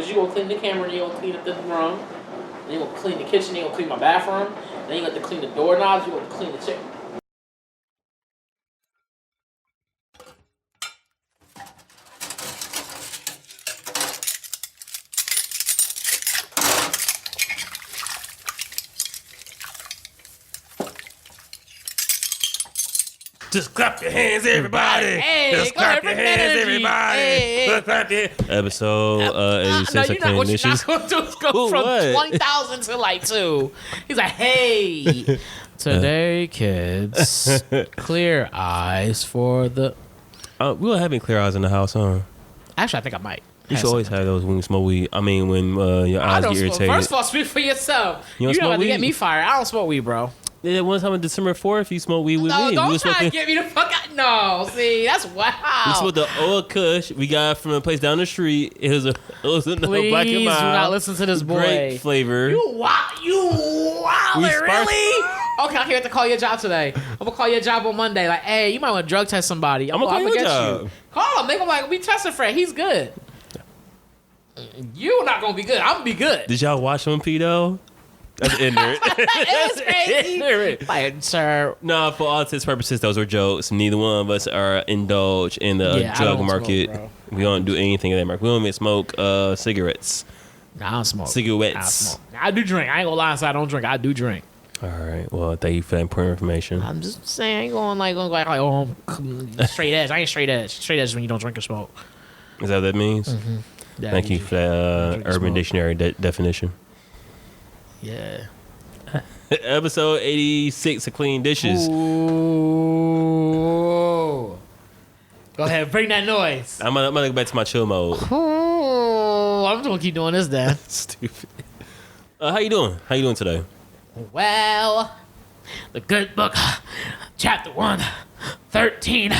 You gonna clean the camera, then you gonna clean up this room, then you gonna clean the kitchen, then you gonna clean my bathroom, then you got to clean the doorknobs, you gonna clean the chair. Just clap your hands, everybody. Hey, just clap your hands, everybody. Hey. Just clap your Episode 86 no, of you're not, Clean what you're Dishes. not going to do is go from 20,000 to like 2. He's like, hey, today, kids, clear eyes for the... We don't have any clear eyes in the house, huh? Actually, I think I might. You should always have those when you smoke weed. I mean, when your eyes get irritated. First of all, speak for yourself. You don't You're smoke about to get weed? me fired. I don't smoke weed, bro. Yeah, one time on December 4th, you smoked weed with No, me. don't We try to get me the fuck out. No, see, that's wow. We smoked the old Kush we got from a place down the street. It was a Please black and do mild. not listen to this boy. Great flavor. You really? Okay, I'm here to call your job today. I'm gonna call your job on Monday. Like, hey, you might want to drug test somebody. I'm gonna call your get job. you. Call him. Make him like, we testing Fred. He's good. You're not gonna be good. I'm gonna be good. Did y'all watch him, Pito? That's ignorant. It was crazy. Ignorant. Like, sir. No, for all intents and purposes, those were jokes. Neither one of us are indulged in the Yeah, I drug don't market. smoke, we don't do anything in that market. We don't even smoke cigarettes. Nah, I don't smoke. Cigarettes. I smoke. I do drink. I ain't gonna lie and say I don't drink. I do drink. All right. Well, thank you for that important information. I'm just saying, I ain't going like oh, I'm straight edge. I ain't straight edge. Straight edge is when you don't drink or smoke. Is that what that means? Mm-hmm. Yeah, Thank you for that drink or Urban smoke. Dictionary definition. Yeah. Episode 86 of Clean Dishes. Ooh. Go ahead, bring that noise. I'm gonna go back to my chill mode. Ooh, I'm just gonna keep doing this then. Stupid. How you doing? How you doing today? Well, the good book, chapter 1, 13.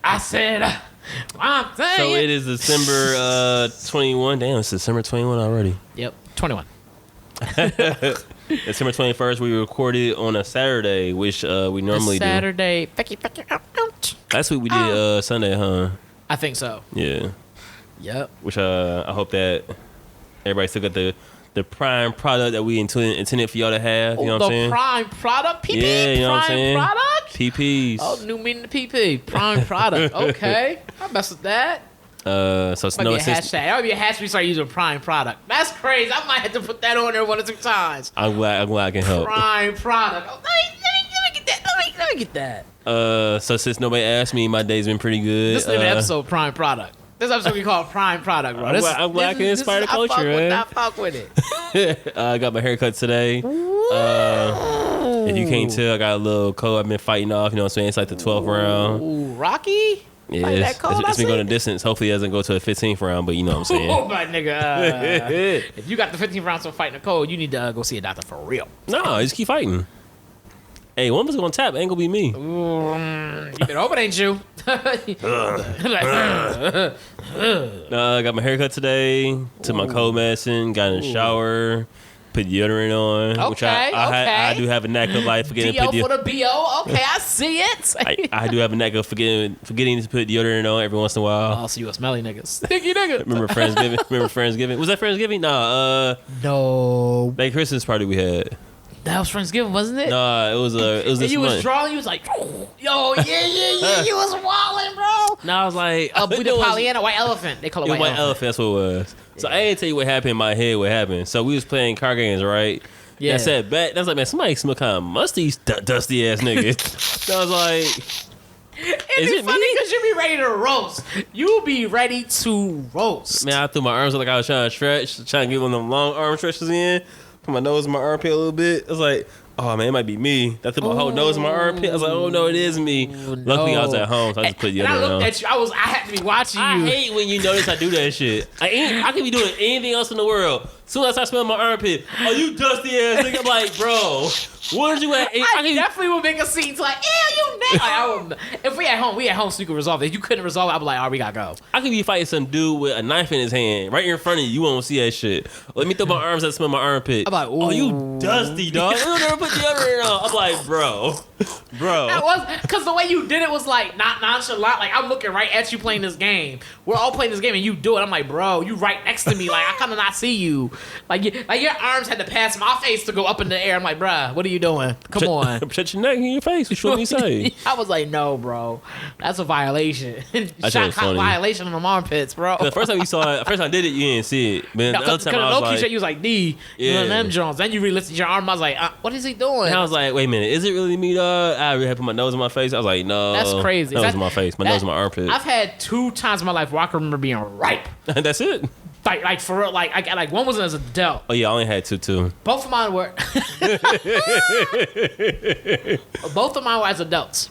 I said, I'm saying. So it is December 21. Damn, it's December 21 already. Yep, 21. December 21st, we recorded on a Saturday, which we normally Saturday. do. Last week we did Sunday, huh? I think so. Yeah. Yep. Which I hope that everybody still got the prime product that we intended for y'all to have. You know what I'm saying? The prime product? PP? Yeah, you know what I'm prime saying? product? PPs. Oh, new meaning to PP. Prime product. Okay. I mess with that. So it's Might no be a assist. hashtag. That would be a hashtag we start using prime product. That's crazy. I might have to put that on there 1 or 2 times. I'm glad I can help. Prime product. Oh, let me get that. Let me get that. So since nobody asked me, my day's been pretty good. This is an episode, prime product. This episode we call Prime Product, bro. I'm glad I can inspire the culture, man. I fuck with it. I got my haircut today. If you can't tell, I got a little cold I've been fighting off. You know what I'm saying? It's like the 12th round. Ooh, Rocky? Yeah, Fight that cold, it's been I going see? a distance. Hopefully it doesn't go to the 15th round, but you know what I'm saying. Oh, my nigga. If you got the 15th round of fighting the cold, you need to go see a doctor for real. No, just keep fighting. Hey, one of us gonna tap. Ain't gonna be me. You better hope it ain't you. I got my haircut today. Took my cold medicine. Got in the shower. Put deodorant on. Which I do have a knack of like forgetting to D.O. put for the B.O. Okay, I see it. I do have a knack of forgetting to put deodorant on every once in a while. Oh, so you a smelly nigga. Sticky nigga. Remember Friendsgiving? Was that Friendsgiving? Nah, No. that Christmas party we had. That was Friendsgiving, wasn't it? Nah, it was And this you was month. drawing, you was like, yo, yeah. You was walling, bro. No, I was like, We the Pollyanna, white elephant. They call it It was white white elephant. elephant. That's what it was. So I didn't tell you what happened in my head. What happened? So we was playing card games, right? Yeah. And I said back. I was like, man, somebody smell kind of musty, dusty ass nigga. So I was like, It'd Is be it funny me? because you be ready to roast. You be ready to roast. man, I threw my arms up like I was trying to stretch, trying to get one of them long arm stretches in. Put my nose in my armpit a little bit. I was like, oh man, it might be me. I threw my whole nose in my armpit. I was like, oh no, it is me. Luckily, I was at home, so I just put And I deodorant looked on. at you. I had to be watching I you. hate when you notice I do that shit. I can be doing anything else in the world. Soon as I smell my armpit, oh, you dusty ass nigga. I'm like, bro, where'd you at? I definitely would make a scene to like, ew, you nigga. If we at home so you can resolve it. If you couldn't resolve it, I'd be like, all right, we gotta go. I could be fighting some dude with a knife in his hand right in front of you. You won't see that shit. Let me throw my arms out, smell my armpit. I'm like, oh, you ooh. dusty, dog. You never put put deodorant on. I'm like, bro. That was because the way you did it was like not nonchalant. Like I'm looking right at you playing this game. We're all playing this game and you do it. I'm like, bro, you right next to me. Like I kind of not see you. Like your arms had to pass my face to go up in the air. I'm like, bro, what are you doing? Come on. Shut your neck in your face. What you want me to say? I was like, no, bro, that's a violation. That Shot was funny. violation on the armpits, bro. The first time you saw it, first time I did it, you didn't see it. But No, the other time I was like, you was like, D, you know them Jones. Then you re-lifted your arm. I was like, what is he doing? and I was like, wait a minute, is it really me, dog? I really had to put my nose in my face. I was like, no. That's crazy. Nose in my face. My nose in my armpit. I've had 2 times in my life where I can remember being ripe. That's it. Like for real, like one was as an adult. Oh yeah, I only had 2 too. Both of mine were. Both of mine were as adults.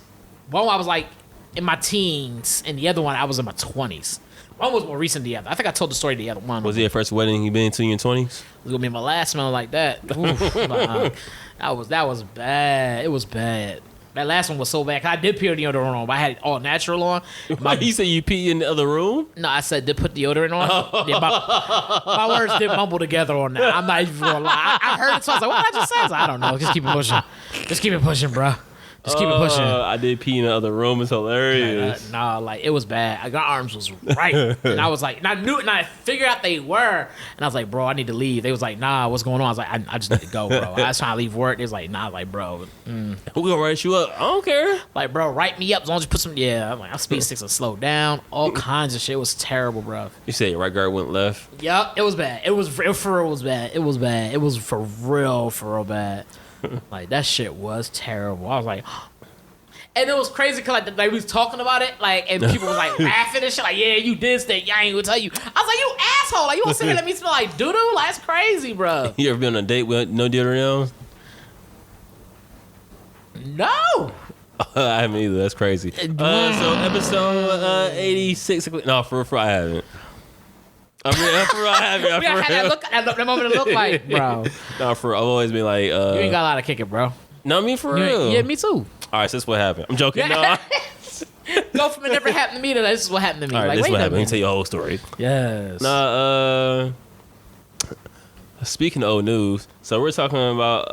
One I was like in my teens, and the other one I was in my 20s. One was more recent than the other. I think I told the story the other one. Was it your first wedding you been to in your 20s? It was gonna be my last smell like that. Oof, that was bad. It was bad. That last one was so bad. 'Cause I did put deodorant on, but I had it all natural on. You said you pee in the other room? No, I said did put deodorant on. Yeah, my words did mumble together on that. I'm not even gonna lie. I heard it, so I was like, what did I just say? I was like, I don't know. Just keep it pushing. Just keep it pushing, bro. Just keep it pushing. I did pee in the other room. It's hilarious. Nah, like it was bad. I got arms was right, and I was like, and I knew it, and I figured out they were, and I was like, bro, I need to leave. They was like, nah, what's going on? I was like, I just need to go, bro. I was trying to leave work. They was like, nah, like, bro, Who gonna write you up? I don't care. like, bro, write me up as long as you put some. Yeah, I'm like, I speed 6 and slow down. All kinds of shit. It was terrible, bro. You said your right guard went left. Yup, it was bad. It was for real. Was bad. It was bad. It was for real bad. Like that shit was terrible. I was like. And it was crazy because like we was talking about it, like, and people was like laughing and shit, like, yeah, you did stink. I ain't gonna tell you. I was like, you asshole. Like, you gonna sit here and let me smell like doo doo? Like, that's crazy, bro. You ever been on a date with no deodorant No. on? I haven't either. That's crazy. So episode 86. No, for real, I haven't. I mean, for real, I haven't. We had that moment to look like, bro. No, for real, I've always been like, You ain't got a lot of kick it, bro. No, I mean for real. Yeah, me too. All right, so this is what happened. I'm joking. No. Go from it never happened to me to this is what happened to me. All right, like, this is wait what a happened. Let me minute. tell you a whole story. Yes. Nah, speaking of old news, so we're talking about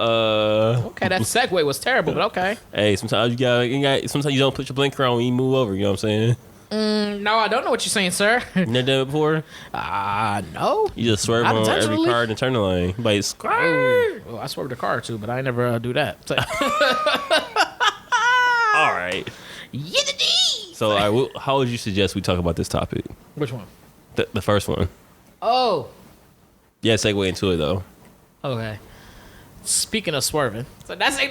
Okay, that segue was terrible, but okay. Hey, sometimes you got sometimes you don't put your blinker on when you move over, you know what I'm saying? No, I don't know what you're saying, sir. You never done it before? No. You just swerve Not on every intentionally. car and turn the lane. Like, squirt. Well, I swerved the car too, but I never do that. All right. So, all right, how would you suggest we talk about this topic? Which one? The first one. Oh, Yeah, segue into it, though. okay. Speaking of swerving, so that's like,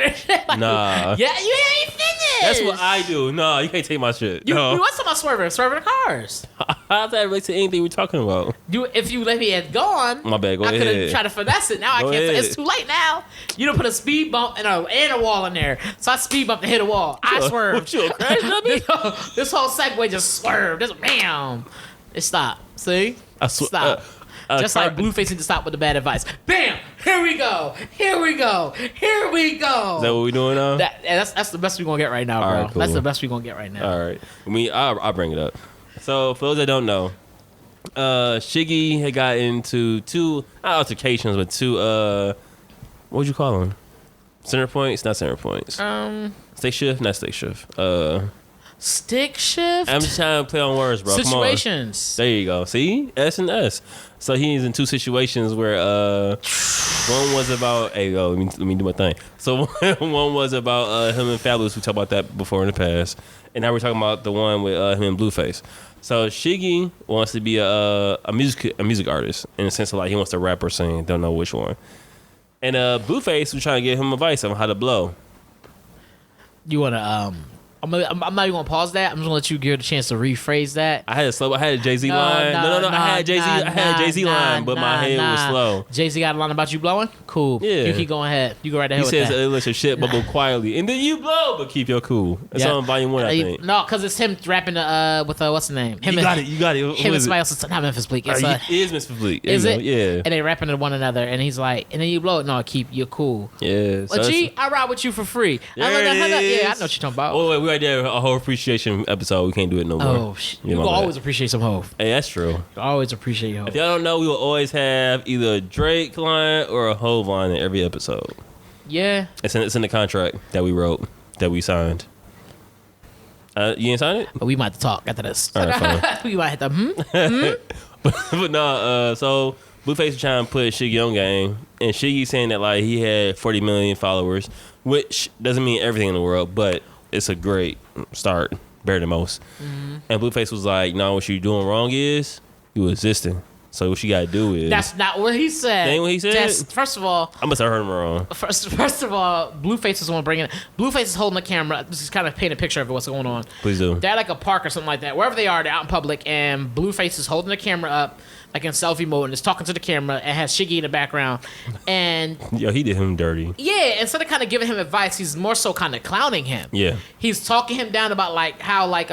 Nah. Yeah, you ain't finished. That's what I do. No, you can't take my shit. You No. what's about swerving the cars? How's that relate to anything we're talking about? If you let me had gone, My bad, go I could have ahead. tried to finesse it. Now I Go can't. ahead. It's too late now. You don't put a speed bump and a wall in there. So I speed bump and hit a wall. I swerved. What, you a crash dummy? This whole segue just swerved. Just bam. It stopped. See? I Stop. Just like Blueface need to stop with the bad advice. Bam! Here we go. Here we go. Here we go. Is that what we doing now? That's the best we're gonna get right now, bro. All right, cool. That's the best we're gonna get right now. All right. I'll bring it up. So, for those that don't know, Shiggy had got into two, not altercations, but two, what would you call them? Center points? Not center points. Stick shift? Not stick shift. Stick shift. I'm just trying to play on words, bro. Situations. Come on. There you go. See? S and S. So he's in two situations where one was about let me do my thing. So one was about him and Fabulous. We talked about that before in the past. And now we're talking about the one with him and Blueface. So Shiggy wants to be a music artist in the sense of like he wants to rap or sing, don't know which one. And Blueface was trying to give him advice on how to blow. You wanna I'm not even gonna pause that. I'm just gonna let you give it a chance to rephrase that. I had a Jay-Z line. No. I had Jay-Z line, but my head was slow. Jay-Z got a line about you blowing? Cool. Yeah. You keep going ahead. You go right ahead He with says, that. let your shit bubble quietly. And then you blow, but keep your cool. That's on volume 1, I think. No, because it's him rapping with what's the name? You got it. Who Him and is it? somebody else. Not Memphis Bleak. It's, It is Mr. Bleak. There is you it? go. Yeah. And they rapping to one another, and he's like, and then you blow it. No, keep you're cool. Yeah. But G, I ride with you for free. There it is. Yeah, I know what you're talking about. Oh, wait, we right there. A whole appreciation episode. We can't do it no more. Oh, you will always appreciate some Hov. Hey, that's true. You always appreciate Hov. If y'all don't know, we will always have either a Drake line or a Hov line in every episode. Yeah. It's in the contract that we wrote, that we signed. You ain't signed it? But we might have to talk after this. All right, fine. We might have to. But no, so Blueface was trying to put Shiggy on game, and Shiggy saying that like he had 40 million followers, which doesn't mean everything in the world, but it's a great start, better than most. Mm-hmm. And Blueface was like, "No, what you doing wrong is you existing. So what you gotta do is." That's not what he said. That ain't what he said. First of all, I must have heard him wrong. First of all, Blueface is the one bringing it. Blueface is holding the camera. This is kind of paint a picture of what's going on. Please do. They're at like a park or something like that. Wherever they are, they're out in public, and Blueface is holding the camera up, like in selfie mode, and is talking to the camera, and has Shiggy in the background. And yo, he did him dirty. Yeah, instead of kind of giving him advice, he's more so kind of clowning him. Yeah. He's talking him down about like how like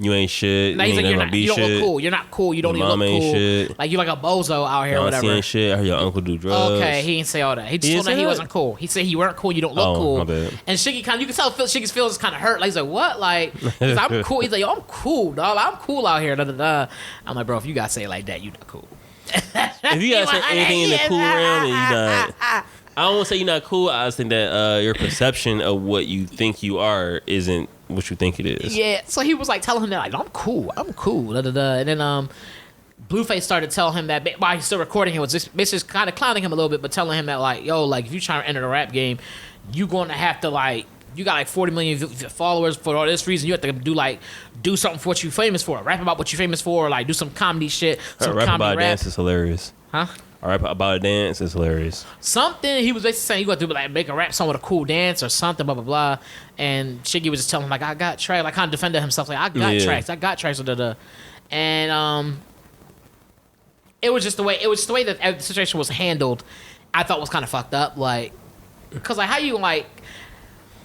you ain't shit. Like, you ain't like, you don't look cool. You're not cool. You don't even look cool. Shit. Like, you're like a bozo out here or whatever. Ain't shit. I heard your uncle do drugs. Okay, he didn't say all that. He just told him he wasn't cool. He said he weren't cool. You don't look cool. My bad. And Shiggy kind of, you can tell Shiggy's feelings kind of hurt. Like, he's like, what? Like, he's like, I'm cool. He's like, yo, I'm cool, dog. I'm cool out here. Da, da, da. I'm like, bro, if you gotta say it like that, you not cool. If you gotta say anything in the cool realm, then you not. I don't want to say you're not cool. I just think that your perception of what you think you are isn't what you think it is. Yeah, so he was like telling him that like, I'm cool, da, da, da. And then Blueface started telling him that while he's still recording, he was just basically kind of clowning him a little bit, but telling him that like, yo, like if you trying to enter the rap game, you gonna have to like, you got like 40 million followers for all this reason. You have to do something for what you famous for, rap about what you famous for, or like do some comedy shit. Some rap comedy about a dance is hilarious. Huh? All right, about a dance is hilarious. Something he was basically saying you got to do like make a rap song with a cool dance or something, blah blah blah. And Shiggy was just telling him like I got tracks, like kind of defended himself like I got tracks, da da. And it was just the way that the situation was handled. I thought was kind of fucked up, like because like how you like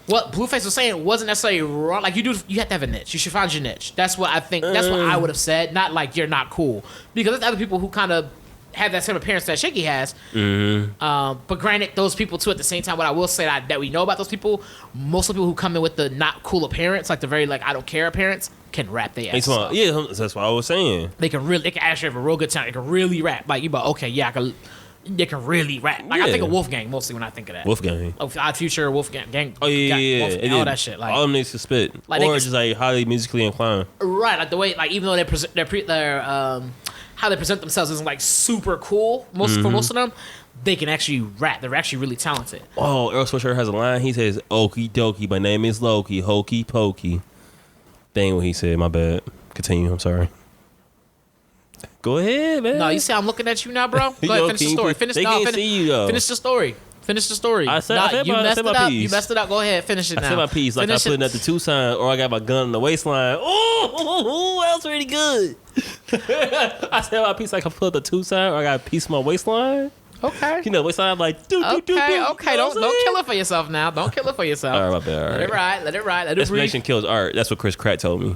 what Blueface was saying wasn't necessarily wrong. Like you have to have a niche. You should find your niche. That's what I think. That's what I would have said. Not like you're not cool because there's other people who kind of have that same appearance that Shiggy has. Mm-hmm. But granted, those people too at the same time, what I will say that we know about those people, most of the people who come in with the not cool appearance, like the very like I don't care appearance, can rap their ass off. Yeah, that's what I was saying. They can actually have a real good time. They can really rap. Like you about okay, yeah, they can really rap. Like I think of Wolfgang mostly when I think of that. Wolfgang. Odd Future, Wolfgang, gang. Oh yeah, Wolfgang, all that shit. Like all them niggas can spit, like or just like highly musically inclined. Right, like the way, like even though they're how they present themselves isn't like super cool for most of them, they can actually rap. They're actually really talented. Oh, Earl Sweatshirt has a line. He says, "Okie dokie, my name is Loki, hokey pokey." That ain't what he said. My bad. Continue. I'm sorry. Go ahead, man. No, you see, I'm looking at you now, bro. Go ahead, finish the story. Finish the story. Finish the story. I said my piece. You messed it up. Go ahead, finish it now. I said my piece. Like I put it at the Tucson, or I got my gun in the waistline. Oh, that was really good. I said my piece like I put the Tucson, or I got a piece of my waistline. Okay. You know, waistline. I'm like, okay. Don't kill it for yourself now. Don't kill it for yourself. All right, my bad. All right. Let it ride. Explanation kills art. That's what Chris Pratt told me.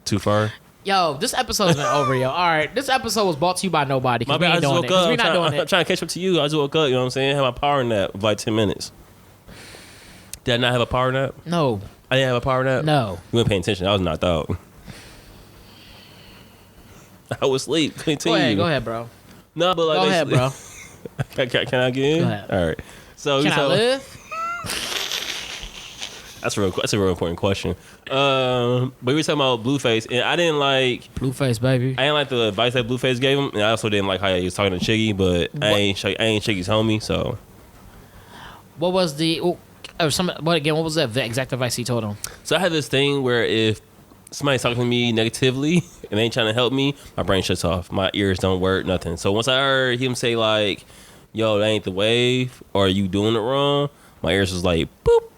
Too far. Yo, this episode's been over, yo. All right, this episode was brought to you by nobody. My bad, I just woke up. We're not doing it. I'm trying to catch up to you. I just woke up, you know what I'm saying? I had my power nap of like 10 minutes. Did I not have a power nap? No. I didn't have a power nap? No. You weren't paying attention. I was knocked out. I was asleep. Continue. Go ahead, bro. No, but like go ahead, bro. Can I get in? Go ahead. All right. So can I live? That's a real important question. But we were talking about Blueface, and I didn't like Blueface, baby. I didn't like the advice that Blueface gave him, and I also didn't like how he was talking to Shiggy. But I ain't Shiggy's homie, so. What was what was that exact advice he told him? So I had this thing where if somebody's talking to me negatively and they ain't trying to help me, my brain shuts off. My ears don't work, nothing. So once I heard him say like, "Yo, that ain't the wave," or "You doing it wrong," my ears was like, boop.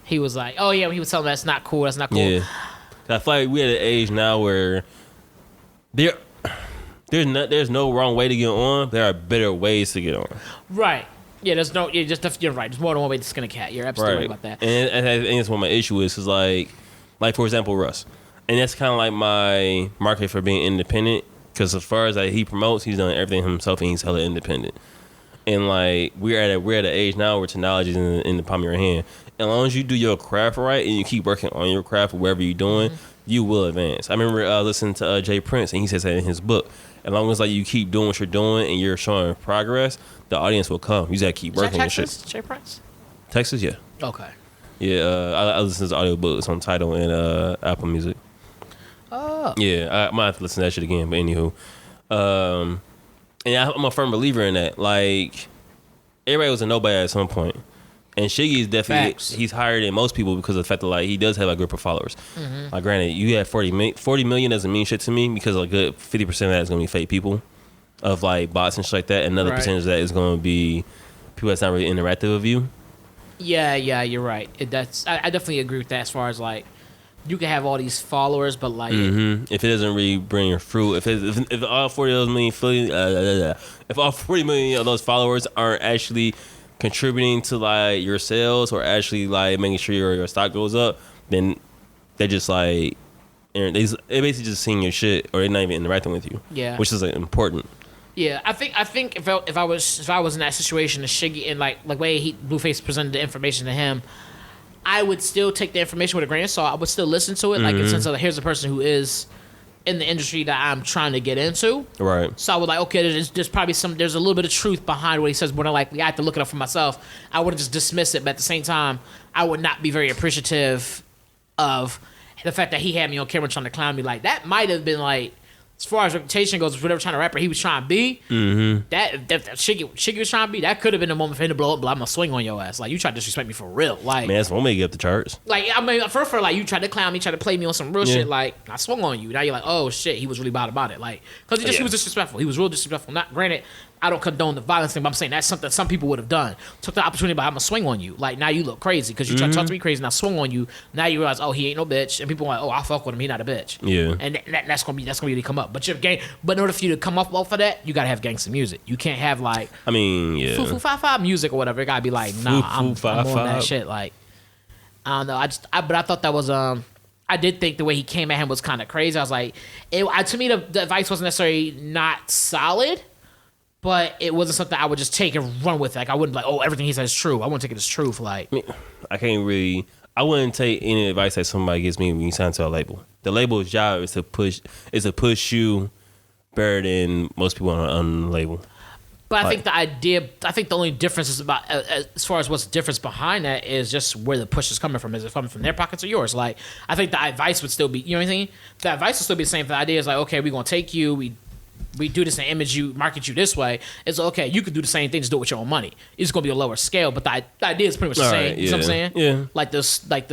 He was like, oh yeah, he was telling me that's not cool. Yeah. I feel like we're at an age now where there's no wrong way to get on. There are better ways to get on. Right. Yeah, you're right. There's more than one way to skin a cat. You're absolutely right about that. And I think that's what my issue is like for example, Russ. And that's kind of like my market for being independent, because as far as he promotes, he's done everything himself and he's hella independent. And like we're at an age now where technology is in the palm of your hand. As long as you do your craft right and you keep working on your craft, whatever you're doing, you will advance. I remember listening to Jay Prince, and he says that in his book. as long as like you keep doing what you're doing and you're showing progress, the audience will come. You just gotta keep working and shit. Jay Prince? Texas, yeah. Okay. Yeah, I listen to audiobooks on Tidal and Apple Music. Oh. Yeah, I might have to listen to that shit again, but anywho. And I'm a firm believer in that. Like, everybody was a nobody at some point. And Shiggy is definitely, he's higher than most people because of the fact that, like, he does have a group of followers. Mm-hmm. Like, granted, you have 40 million doesn't mean shit to me because a good 50% of that is going to be fake people of, like, bots and shit like that. And another percentage of that is going to be people that's not really interactive with you. Yeah, you're right. I definitely agree with that as far as, like, you can have all these followers, but, like... Mm-hmm. If it doesn't really bring your fruit, if all 40 of those million... if all 40 million of those followers aren't actually... contributing to like your sales or actually like making sure your stock goes up, then they're just like they're basically just seeing your shit or they're not even interacting with you. Yeah, which is like, important. Yeah, I think if I was in that situation, the Shiggy and like way Blueface presented the information to him, I would still take the information with a grain of salt. I would still listen to it, like in the sense of here's a person who is in the industry that I'm trying to get into. Right. So I would like, okay, there's probably there's a little bit of truth behind what he says. More than likely, I have to look it up for myself. I wouldn't just dismiss it, but at the same time, I would not be very appreciative of the fact that he had me on camera trying to clown me. Like, that might have been like, as far as reputation goes, whatever kind of rapper he was trying to be, that Shiggy was trying to be, that could have been a moment for him to blow up, but I'm gonna swing on your ass. Like, you tried to disrespect me for real. Like, man, that's one way to get up the charts. Like, I mean, first like, you tried to clown me, tried to play me on some real shit. Like, I swung on you. Now you're like, oh shit, he was really bad about it. Like, because he was disrespectful. He was real disrespectful. Not granted, I don't condone the violence thing, but I'm saying that's something some people would have done. Took the opportunity, but I'm gonna swing on you. Like, now you look crazy because you tried to talk to me crazy, and I swung on you. Now you realize, oh, he ain't no bitch, and people are like, oh, I fuck with him, he not a bitch. Yeah, and that's gonna be to come up. But in order for you to come up off of that, you gotta have gangsta music. You can't have like, I mean, yeah, foo foo fa fa music or whatever. It gotta be like, nah, I'm on that shit. Like, I don't know. But I thought that was I did think the way he came at him was kind of crazy. I was like, to me, the advice wasn't necessarily not solid, but it wasn't something I would just take and run with. Like, I wouldn't like, oh, everything he says is true. I wouldn't take it as truth. Like, I wouldn't take any advice that somebody gives me when you sign to a label. The label's job is to push you better than most people on the label. But I think the only difference is about, as far as what's the difference behind that is just where the push is coming from. Is it coming from their pockets or yours? Like, I think the advice would still be, you know what I'm saying? The advice would still be the same. The idea is like, okay, we're going to take you, we do this and image you, market you this way. It's okay, you could do the same thing, just do it with your own money. It's going to be a lower scale, but the idea is pretty much the same. Right, you know what I'm saying? Yeah. Like the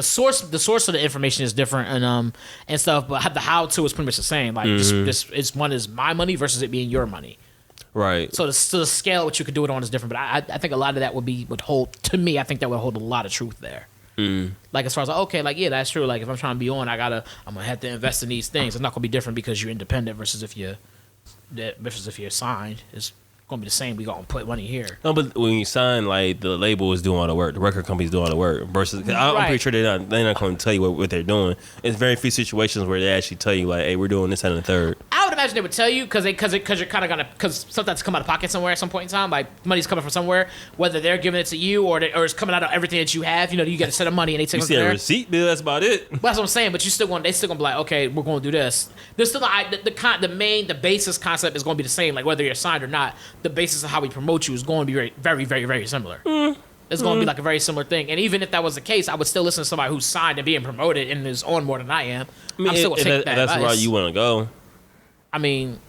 source of the information is different and stuff, but the how to is pretty much the same. Like this one is my money versus it being your money. Right. So the scale which you could do it on is different, but I think a lot of that would hold, to me, I think that would hold a lot of truth there. Like, as far as like, okay, like, yeah, that's true. Like, if I'm trying to be on, I'm gonna have to invest in these things. It's not gonna be different because you're independent versus if you're signed. It's gonna be the same. We gonna put money here. No, but when you sign, like, the label is doing all the work, the record company's doing all the work. Versus, I'm pretty sure they're not going to tell you what they're doing. It's very few situations where they actually tell you, like, hey, we're doing this and the third. I would imagine they would tell you because you're kind of gonna, because sometimes come out of pocket somewhere at some point in time. Like, money's coming from somewhere, whether they're giving it to you or it's coming out of everything that you have. You know, you get a set of money and they take it from there. You see a receipt bill, that's about it. But that's what I'm saying. But they still gonna be like, okay, we're gonna do this. There's still the basis concept is gonna be the same. Like, whether you're signed or not, the basis of how we promote you is going to be very, very, very, very similar. It's going to be like a very similar thing. And even if that was the case, I would still listen to somebody who's signed and being promoted and is on more than I am. I mean, I'm still going to take that advice. That's where you want to go. I mean,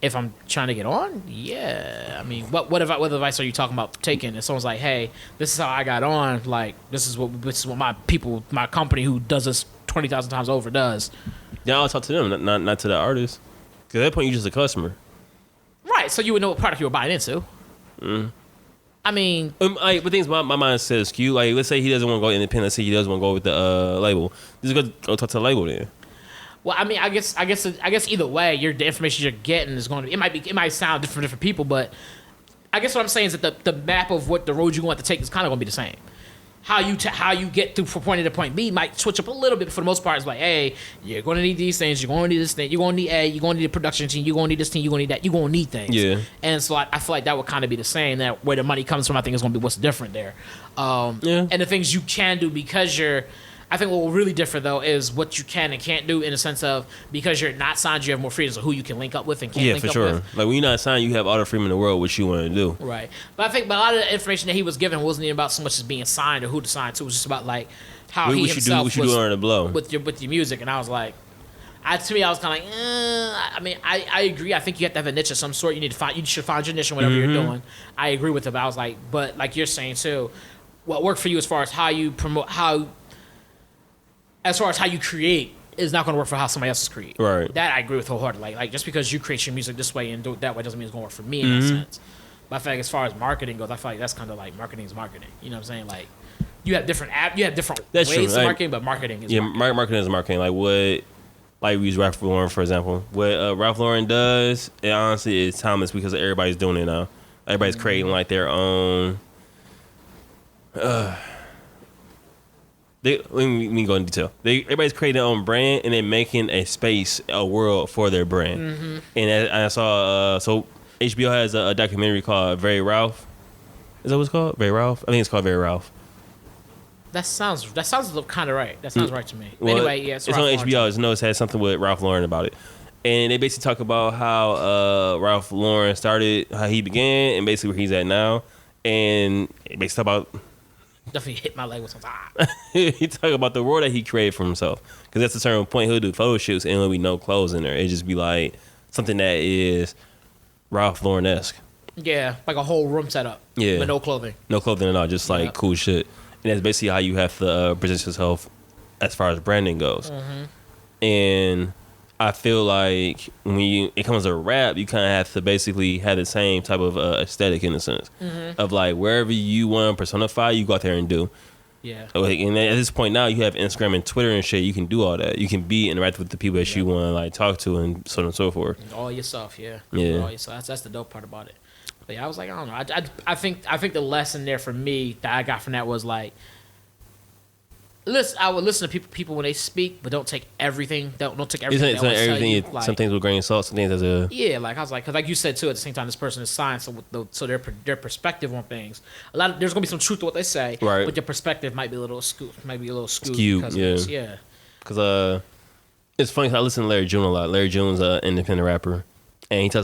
if I'm trying to get on, yeah. I mean, what advice are you talking about taking? If someone's like, hey, this is how I got on. Like, this is what my company who does this 20,000 times over does. Yeah, I'll talk to them, not to the artist. Because at that point, you're just a customer. Right, so you would know what product you were buying into. I mean, but things my mind says skew. Like, let's say he doesn't want to go independent. Let's say he doesn't want to go with the label. Just go talk to the label then. Well, I mean, I guess either way, the information you're getting is going to. It might sound different for different people, but I guess what I'm saying is that the map of what the road you're going to take is kind of going to be the same. How you get through from point A to point B might switch up a little bit, but for the most part, it's like, hey, you're going to need these things, you're going to need this thing, you're going to need you're going to need a production team, you're going to need this team, you're going to need that, you're going to need things. Yeah. And so I feel like that would kind of be the same. That where the money comes from, I think is going to be what's different there. And the things you can do because you're, I think what will really differ though is what you can and can't do in the sense of because you're not signed, you have more freedom of who you can link up with and can't link up with. Yeah, for sure. Like when you're not signed, you have all the freedom in the world what you want to do. Right. But I think a lot of the information that he was given wasn't even about so much as being signed or who to sign to. It was just about like how he himself what you do under the blow with your music. And I was like, to me, I was kind of like, I mean, I agree. I think you have to have a niche of some sort. You should find your niche in whatever you're doing. I agree with it. But I was like, but like you're saying too, what worked for you as far as how you promote, as far as how you create is not going to work for how somebody else is create. Right. That I agree with wholeheartedly. Like just because you create your music this way and do it that way doesn't mean it's going to work for me in that sense. But I feel like as far as marketing goes, I feel like that's kind of like marketing is marketing. You know what I'm saying? Like you have different that's ways true. of marketing, but marketing is marketing. Marketing is marketing. Like we use Ralph Lauren for example. What Ralph Lauren does, it honestly is timeless because everybody's doing it now. Everybody's creating like their own. Let me go in detail. Everybody's creating their own brand and then making a space, a world for their brand. And I saw so HBO has a documentary called Very Ralph. Is that what it's called? Very Ralph? I think it's called Very Ralph. That sounds kind of right. That sounds right to me. Well, anyway, yeah, it's on HBO. I know it has something with Ralph Lauren about it. And they basically talk about how Ralph Lauren started, how he began, and basically where he's at now. And they basically talk about definitely hit my leg with something. he talk about the world that he created for himself. Because at a certain point, he'll do photo shoots and there'll be no clothes in there. It'll just be like something that is Ralph Lauren-esque. Yeah, like a whole room setup. Yeah. With no clothing. No clothing at all, just like cool shit. And that's basically how you have to present yourself as far as branding goes. And I feel like when it comes to rap, you kind of have to basically have the same type of aesthetic in a sense of like wherever you want to personify, you go out there and do. Yeah. Like, and at this point now, you have Instagram and Twitter and shit. You can do all that. You can interact with the people that you want to like talk to and so on and so forth. All yourself, yeah. Yeah. All yourself. That's the dope part about it. But yeah, I was like, I don't know. I think the lesson there for me that I got from that was like, I would listen to people when they speak, but don't take everything. Don't take everything. Like, some things with grain of salt. Some things as a like I was like, because like you said too, at the same time, this person is science, so their perspective on things. There's gonna be some truth to what they say, right? But your perspective might be a little skewed. Yeah. Because it's funny. 'Cause I listen to Larry June a lot. Larry June's an independent rapper, and he talks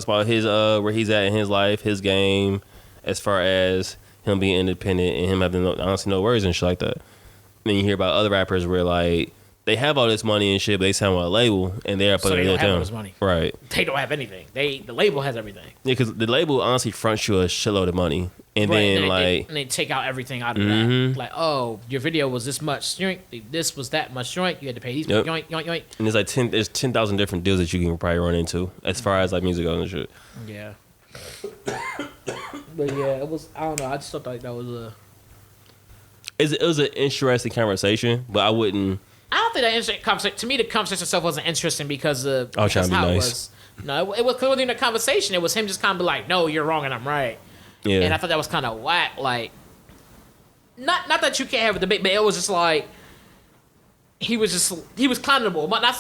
about his where he's at in his life, his game, as far as him being independent and him having honestly no worries and shit like that. Then you hear about other rappers where like they have all this money and shit, but they sign with a label and they're putting it down. All this money. Right. They don't have anything. The label has everything. Yeah, because the label honestly fronts you a shitload of money, and then and they take out everything out of that. Like, oh, your video was this much joint, this was that much joint. You had to pay these yoink. And there's like 10,000 different deals that you can probably run into as far as like music goes and shit. Yeah. But yeah, it was. I don't know. I just thought like that was a. It was an interesting conversation, but I wouldn't. I don't think that interesting conversation. To me, the conversation itself wasn't interesting because of. I was trying to be nice. It was. No, it wasn't even a conversation. It was him just kind of like, "No, you're wrong and I'm right." Yeah. And I thought that was kind of whack. Like, not that you can't have a debate, but it was just like. He was clownable, but not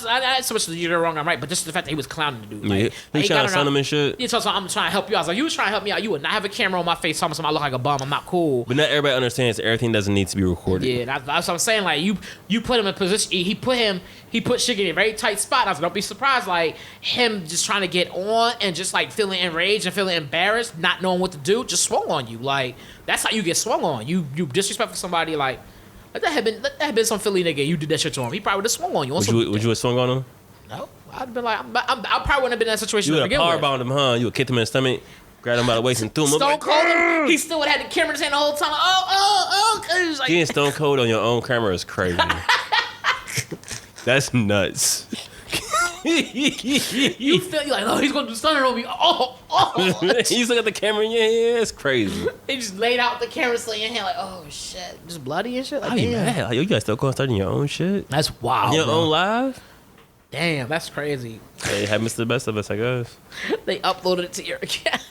so much that you're wrong, I'm right, but just the fact that he was clowning the dude. Like, he was trying to son him and shit. Yeah, so I'm trying to help you out. I was like, you was trying to help me out. You would not have a camera on my face telling me I look like a bum. I'm not cool. But not everybody understands that everything doesn't need to be recorded. Yeah, that's what I'm saying. Like you put him in position. He put Shiggy in a very tight spot. I was like, don't be surprised. Like him just trying to get on and just like feeling enraged and feeling embarrassed, not knowing what to do, just swung on you. Like that's how you get swung on. You disrespectful somebody like. Let that have been some Philly nigga. You did that shit to him. He probably would have swung on you. Would you have swung on him? No, I'd have been like, I probably wouldn't have been in that situation. You would have powerbombed him, huh? You would kick him in the stomach, grab him by the waist, and threw him. Stone Cold him. He still would have had the camera in his hand the whole time. Like, getting Stone Cold on your own camera is crazy. That's nuts. You feel like, oh, he's gonna do stunner on me. He's looking at the camera in your hand. It's crazy. He just laid out the camera still in your hand, like, oh shit, just bloody and shit. Like, how you mad? Like, you guys still going starting your own shit? That's wild. Your own live? Damn, that's crazy. Hey, happens to the best of us, I guess. They uploaded it to your account.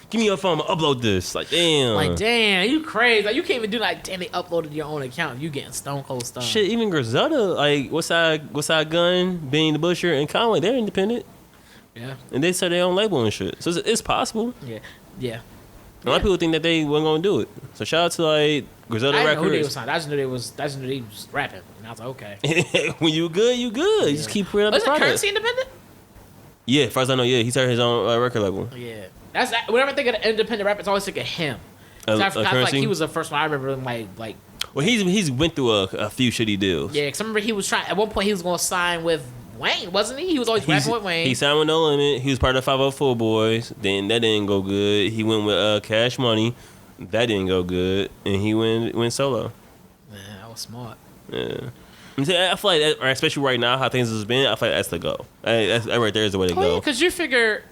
Give me your phone, I'll upload this. Like, damn. Like, damn, you crazy. Like, you can't even do that. Damn, they uploaded your own account. You getting Stone Cold stuff. Shit, even Griselda, like, What's Side Gun, Being the Butcher, and Conway, they're independent. Yeah. And they sell their own label and shit. So it's possible. Yeah. A lot of people think that they weren't gonna do it. So shout out to like Griselda I didn't know who they was Records. signed. I just knew they was rapping. And I was like, okay. When you good, you good. You just keep putting out the Was it product. Currency independent? Yeah, as far as I know, yeah, he started his own record label. Yeah. Whenever I think of an independent rapper, it's always think of him. So I feel like Currency? he was the first one I remember like Well, he's went through a few shitty deals. yeah, because I remember he was trying at one point he was gonna sign with Wayne, wasn't he? He was always rapping with Wayne. He signed with No Limit. He was part of 504 Boys. Then that didn't go good. He went with Cash Money. That didn't go good, and he went solo. Man, that was smart. Yeah. I feel like, that, especially right now, how things has been, I feel like that's the go. That right there is the way to go. Because you figure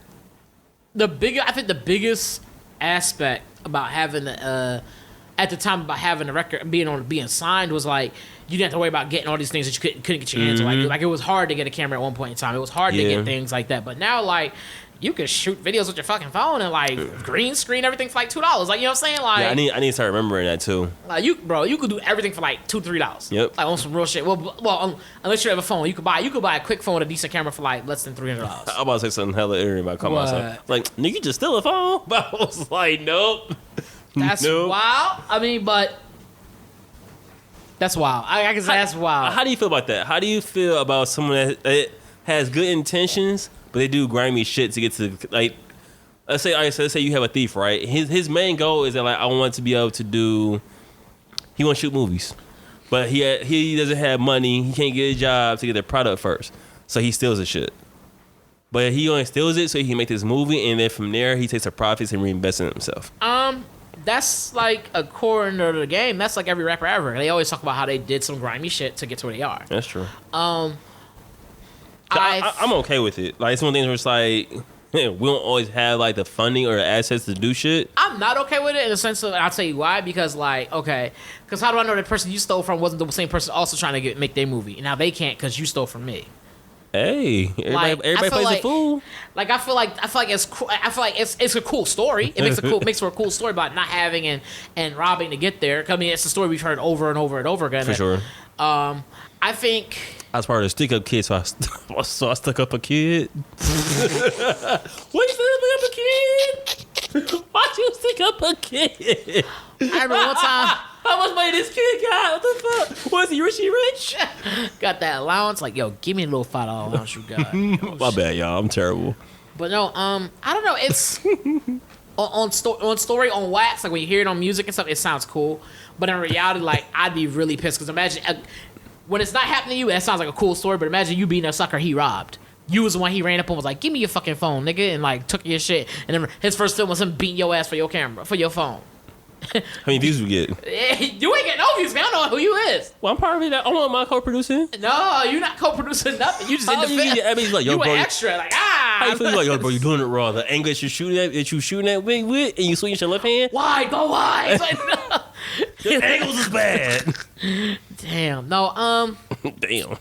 I think the biggest aspect about having at the time about having a record being signed was like you didn't have to worry about getting all these things that you couldn't get your hands on. Like it was hard to get a camera at one point in time. It was hard to get things like that. But now like you can shoot videos with your fucking phone and like green screen everything for like $2. Like you know what I'm saying? Like Yeah, I need to start remembering that too. like you could do everything for like $2-3. Yep. Like on some real shit. Well, unless you have a phone, you could buy a quick phone with a decent camera for like less than $300. I'm about to say something hella ignorant about calling What? myself. Like, nigga, you just steal a phone? But I was like, nope. That's Nope. wild. I mean, but that's wild. I can say that's wild. How do you feel about that? How do you feel about someone that has good intentions, but they do grimy shit to get to, like, let's say you have a thief, right? His main goal is that, like, I want to be able to do, he want to shoot movies. But he doesn't have money. He can't get a job to get the product first. So he steals the shit. But he only steals it so he can make this movie, and then from there, he takes the profits and reinvests in himself. That's like a core into the game. That's like every rapper ever. They always talk about how they did some grimy shit to get to where they are. That's true. I'm okay with it. Like, it's one of the things where it's like, we don't always have like the funding or the assets to do shit. I'm not okay with it in the sense of, I'll tell you why, because like, okay, because how do I know the person you stole from wasn't the same person also trying to make their movie? Now they can't because you stole from me. Hey, everybody plays a fool. Like I feel like it's cool. I feel like it's a cool story. It makes for a cool story about not having and robbing to get there. I mean, it's a story we've heard over and over and over again. For sure. I think I was part of the stick up kid, so I stuck up a kid. What, you stick up a kid? Why'd you stick up a kid? I remember one time. How much money this kid got? What the fuck? Was he rich? Got that allowance? Like, yo, give me a little $5 allowance you got. My bad, y'all. I'm terrible. But no, I don't know. It's on story on wax. Like when you hear it on music and stuff, it sounds cool. But in reality, like I'd be really pissed because imagine when it's not happening to you, that sounds like a cool story. But imagine you being a sucker he robbed. You was the one he ran up and was like, "Give me your fucking phone, nigga," and like took your shit. And then his first film was him beating your ass for your camera, for your phone. How many views we get? You ain't getting no views, man. I don't know who you is. Well, I'm part of it. I want my co-producing. No, you're not co-producing nothing. You just in the film. I mean, like, yo, you bro, an extra, like how you feel? Like, yo, bro, you doing it wrong. The angle that you shooting at with, and you swing your left hand. Why? Go wide. It's like, no. The angles is bad. Damn. No. Damn.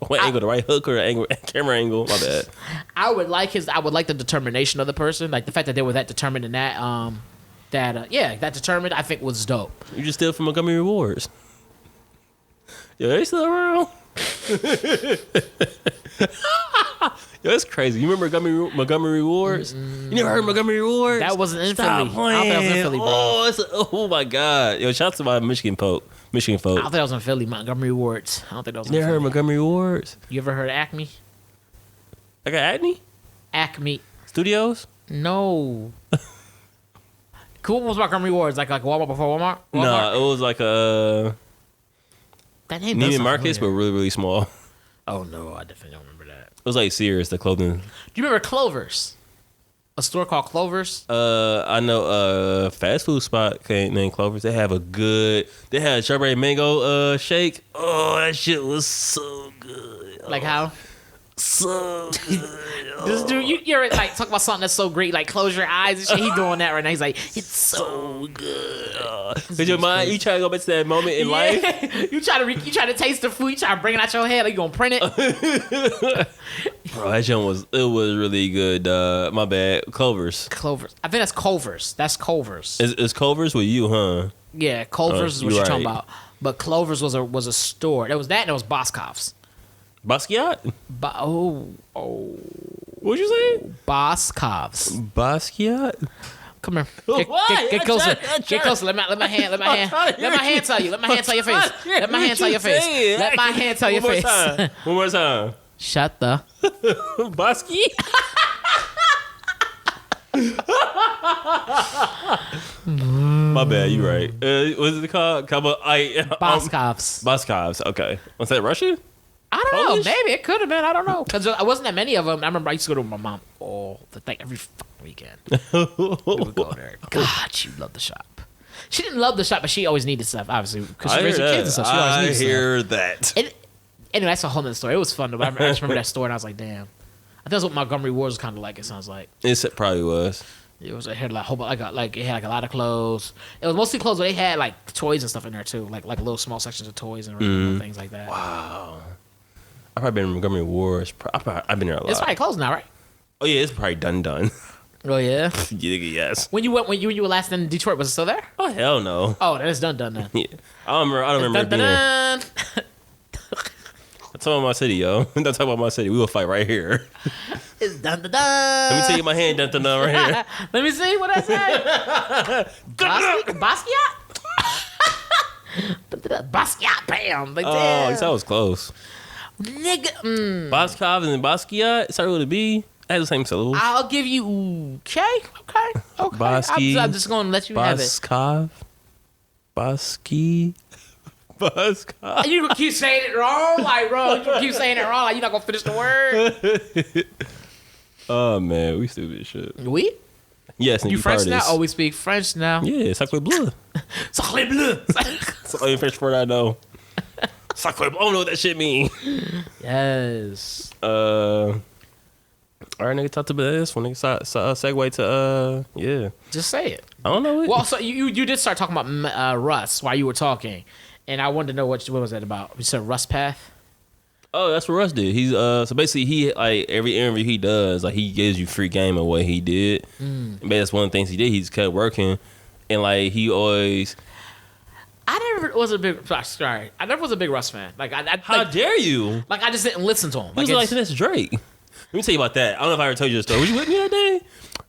What angle? The right hook or angle? Camera angle? My bad. I would like the determination of the person, like the fact that they were that determined in that. That determined, I think was dope. You just steal from Montgomery Rewards. Yo, they still around? Yo, that's crazy. You remember Montgomery Rewards? You never heard Montgomery Rewards? That wasn't in Stop Philly. playing. I don't think that was in Philly, bro. Oh my God. Yo, shout out to my Michigan folk. I don't think that was in Philly. Montgomery Wards. I don't think that was in You never Philly. heard Montgomery Rewards? You ever heard of Acme? I got Acne Acme. Studios? No. Cool was Montgomery Wards, like Walmart before Walmart? No, it was like a That name does Neiman sound Marcus, but familiar. really, really small. Oh no, I definitely don't remember that. It was like Sears, the clothing. Do you remember Clover's? A store called Clover's? I know a fast food spot named Clover's. They had a strawberry mango shake. Oh, that shit was so good. Like how? So good. This dude, you're like talk about something that's so great, like close your eyes and shit. He doing that right now. He's like, it's so good. Cause your mind, you try to go back to that moment in life. You try to taste the food. You try to bring it out your head. Like you gonna print it. Bro, that joint was really good. My bad. Clover's. I think that's Culver's. That's Culver's. It's Clover's with you, huh? Yeah, Culver's is what you're you're talking right. about. But Clover's was a store. There was that and there was Boscov's. Basquiat? Oh. What'd you say? Boscov's. Basquiat? Come here. Why? Get closer. I'm Get closer. Let my hand tell you. Let my hand tell your face. Let my hand tell your face. Let my hand tell your face. One more time. Shut the. Bosky? My bad, you right. What's it called? Boscovs. Boscovs, okay. Was that Russian? I don't Polish? know. Maybe it could have been. I don't know. Because there wasn't that many of them. I remember I used to go to my mom every fucking weekend. We would go there. God, she loved the shop. She didn't love the shop, but she always needed stuff, obviously. Because she raised her kids and stuff. She always needed stuff. I hear that. Anyway, that's a whole nother story. It was fun, though. I just remember that store, and I was like, damn. I think that's what Montgomery Ward was kind of like, it sounds like. It probably was. It was. It had like it had like a lot of clothes. It was mostly clothes, but they had like toys and stuff in there too, like little small sections of toys and things like that. Wow. I've probably been in Montgomery Ward. I've been there a lot. It's probably closed now, right? Oh yeah, it's probably done. Oh yeah. Yes. When you were last in Detroit, was it still there? Oh hell no. Oh, that's done then. Yeah. I don't remember it being there. Don't talk about my city, yo. Don't talk about my city. We will fight right here. It's dun. Let me tell you my hand dun right here. Let me see what I said. Basquiat? Basquiat, bam. Like, damn. That was close. Nigga. Boskov and Basquiat started with a B. I had the same syllables. I'll give you okay. Bosky. I'm just going to let you have it. Boskov. Bosky. Boskov. You keep saying it wrong, like, bro. You keep saying it wrong, like, you're not going to finish the word. Oh, man. We stupid as shit. We? Yes, and you French now? this. Oh, we speak French now. Yeah, sacre bleu. Sacre bleu. That's the only French word I know. Sacre bleu. I don't know what that shit mean. Yes. All right, nigga, talk about this one. Nigga, segue to, yeah. Just say it. I don't know it. Well, so you did start talking about Russ while you were talking, and I wanted to know what was that about? You said Russ Path? Oh, that's what Russ did. He's so basically he like every interview he does, like he gives you free game of what he did. And that's one of the things he did. He just kept working, and like he always. I never was a big Russ fan. Like how dare you? Like I just didn't listen to him. He was like that's Drake. Let me tell you about that. I don't know if I ever told you the story. Was you with me that day?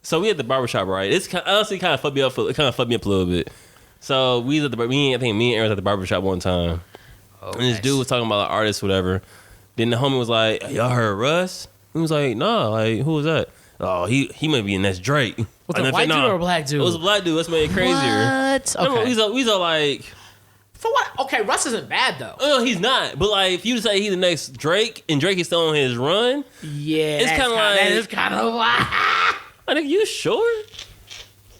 So we at the barbershop, right? It's honestly kind of fucked me up. It kind of fucked me up a little bit. So we was at I think me and Aaron was at the barbershop one time, and this dude was talking about an artist, whatever. Then the homie was like, "Y'all heard Russ?" He was like, "No, like who was that?" Oh, he might be in that's Drake. Was it a white dude or a black dude? It was a black dude. That's made it crazier. What? Okay. We all like. For what? Okay, Russ isn't bad though. No, he's not. But like, if you say he's the next Drake, and Drake is still on his run, yeah, it's kind of like that is kind of like. I think you sure.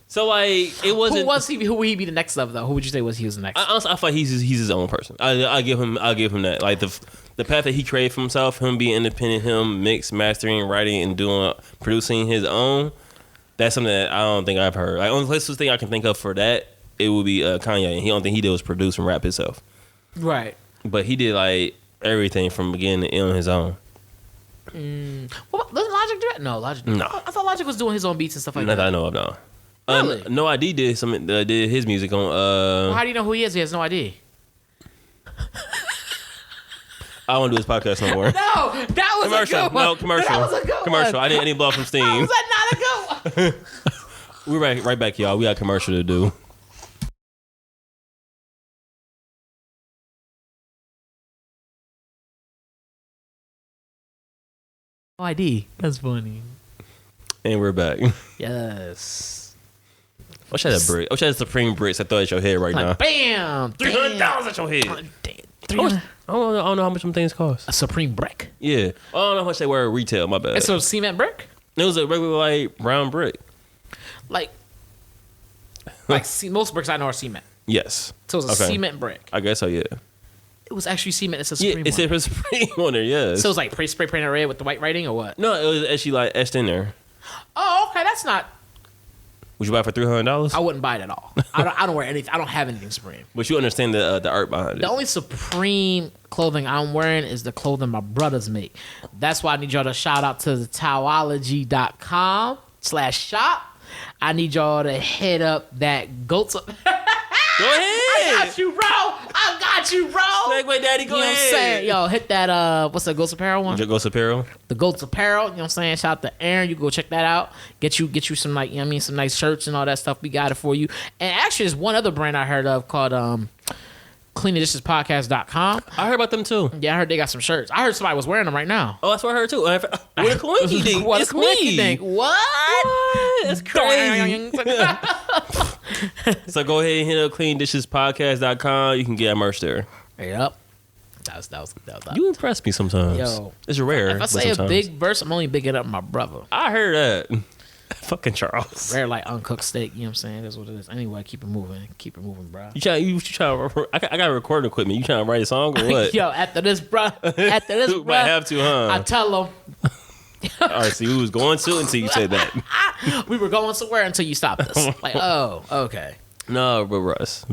So like, it wasn't. Who would he be the next of though? Who would you say he was the next? Honestly, I feel like he's his own person. I give him that. Like the path that he created for himself, him being independent, him mastering, writing, and producing his own. That's something that I don't think I've heard. Like only closest thing I can think of for that. It would be Kanye, and the only thing he did was produce and rap himself. Right. But he did like everything from beginning to end on his own. Well, doesn't Logic do it? No, Logic. No. I thought Logic was doing his own beats and stuff like that. That I know of, no. Really? No ID did did his music on. Well, how do you know who he is? He has no ID. I don't want to do this podcast no more. No, that was commercial. a good one. No, commercial. That was a good commercial. one. I didn't blow from Steam. How was that not a good one? We're right back, y'all. We got a commercial to do. ID. That's funny. And we're back. Yes. I wish I had a brick. I wish I had Supreme bricks. I throw at your head right now. Bam! $300 at your head. $300. I don't know how much them things cost. A Supreme brick? Yeah. I don't know how much they were at retail. My bad. It's a cement brick? It was a regular like brown brick. Like most bricks I know are cement. Yes. So it was a cement brick. I guess so. Yeah. It was actually cement. It's a Supreme. Yeah, it said Supreme on there. Yes. So it was like spray painted red with the white writing or what? No, it was actually like etched in there. Oh, okay. That's not. Would you buy it for $300? I wouldn't buy it at all. I don't wear anything. I don't have anything Supreme. But you understand the art behind it. The only Supreme clothing I'm wearing is the clothing my brothers make. That's why I need y'all to shout out to the towology.com/shop. I need y'all to hit up that goats. Go ahead. I got you, bro. I got you, bro. Segue Daddy, go You know what I'm ahead. saying? Yo, hit that, what's that, Ghost Apparel one? Ghost Apparel. The Ghost Apparel, you know what I'm saying? Shout out to Aaron. You go check that out. Get you some, like, you know what I mean, some nice shirts and all that stuff. We got it for you. And actually, there's one other brand I heard of called cleaningdishespodcast.com. I heard about them too. Yeah, I heard they got some shirts. I heard somebody was wearing them right now. Oh, that's what I heard too. What a coinky dink. What It's a coinky me. dink. What? That's crazy. So go ahead and hit up cleandishespodcast.com. You can get our merch there. Yep. That was You impress me sometimes. Yo. It's rare. If I but say a sometimes. big verse, I'm only bigging up my brother. I heard that. Fucking Charles. Rare like uncooked steak, you know what I'm saying? That's what it is. Anyway, keep it moving, bro. You trying I got recording equipment. You trying to write a song or what? Yo, after this, bro. You might have to, huh? I tell him. All right, see, we was going to until you said that. We were going somewhere until you stopped us. Like, oh, okay. No, but Russ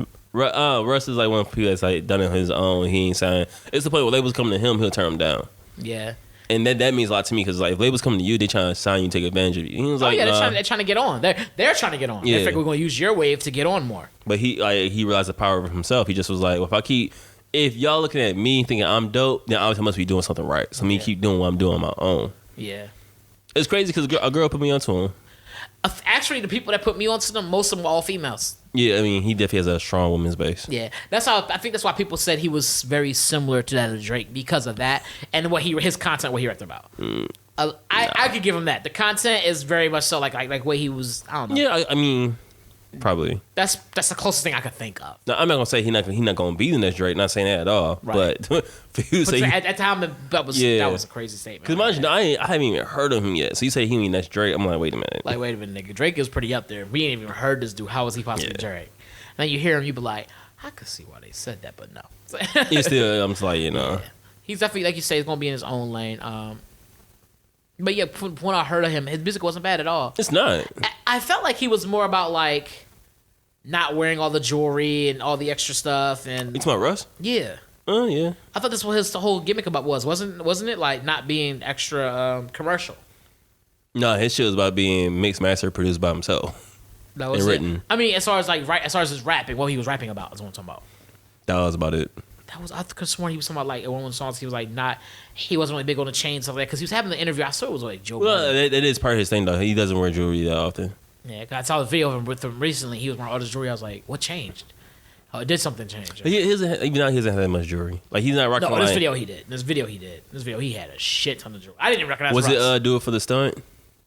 is like one of the people that's like done it on his own. He ain't signed. It's the point where labels coming to him, he'll turn them down. Yeah. And that means a lot to me because like if labels coming to you, they trying to sign you and take advantage of you. He was like, they're trying to get on. They're trying to get on. Yeah. They figure we're going to use your wave to get on more. But he realized the power of himself. He just was like, well, if y'all looking at me thinking I'm dope, then obviously I must be doing something right. So me keep doing what I'm doing on my own. Yeah. It's crazy because a girl put me onto him. Actually, the people that put me onto them, most of them were all females. Yeah, I mean, he definitely has a strong woman's base. Yeah, I think that's why people said he was very similar to that of Drake because of that and his content, what he rapped about. I could give him that. The content is very much so like what he was. I don't know. Yeah, I mean, probably. That's the closest thing I could think of. Now, I'm not gonna say he not gonna be the next Drake. Not saying that at all. Right. But for you to say at that time, that was a crazy statement. because imagine I haven't even heard of him yet. So you say he ain't next Drake. I'm like, wait a minute. Like, wait a minute, nigga. Drake is pretty up there. We ain't even heard this dude. How was he possibly Drake? Now you hear him, you be like, I could see why they said that, but no. It's still, I'm just like, you know. Yeah. He's definitely, like you say, he's gonna be in his own lane. But yeah, when I heard of him, his music wasn't bad at all. It's not. I felt like he was more about like not wearing all the jewelry and all the extra stuff. And You talking about Russ? yeah, Oh yeah. I thought that's what his whole gimmick about wasn't it? Like not being extra commercial. No, his shit was about being mixed master produced by himself. That was And it. written. I mean, as far as his rapping, what he was rapping about is what I'm talking about. That was about it. I could have sworn he was talking about like in one of the songs. He was like he wasn't really big on the chain stuff like that because he was having the interview. I saw it was like Joe. Well, Budden. that is part of his thing though. He doesn't wear jewelry that often. Yeah, 'cause I saw the video of him with him recently. He was wearing all this jewelry. I was like, what changed? Oh, it did something change. Even now he doesn't have that much jewelry. Like he's not rocking. No, this video he did. This video he had a shit ton of jewelry. I didn't even recognize. Was Russ. it Do It For The Stunt?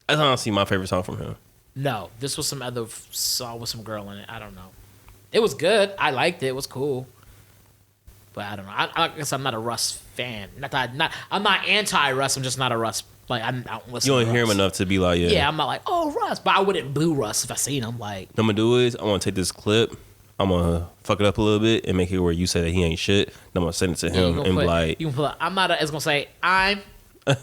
That's honestly my favorite song from him. No, this was some other song with some girl in it. I don't know. It was good. I liked it. It was cool. But I don't know. I guess I'm not a Russ fan. I'm not anti-Russ. I'm just not a Russ. Like I don't listen. You to don't hear him Russ. enough to be like, Yeah, I'm not like, oh, Russ. But I wouldn't boo Russ if I seen him. Like, What I'm gonna do is I'm gonna take this clip. I'm gonna fuck it up a little bit and make it where you say that he ain't shit. Then I'm gonna send it to him and be like, you can put. I'm not. It's gonna say I'm.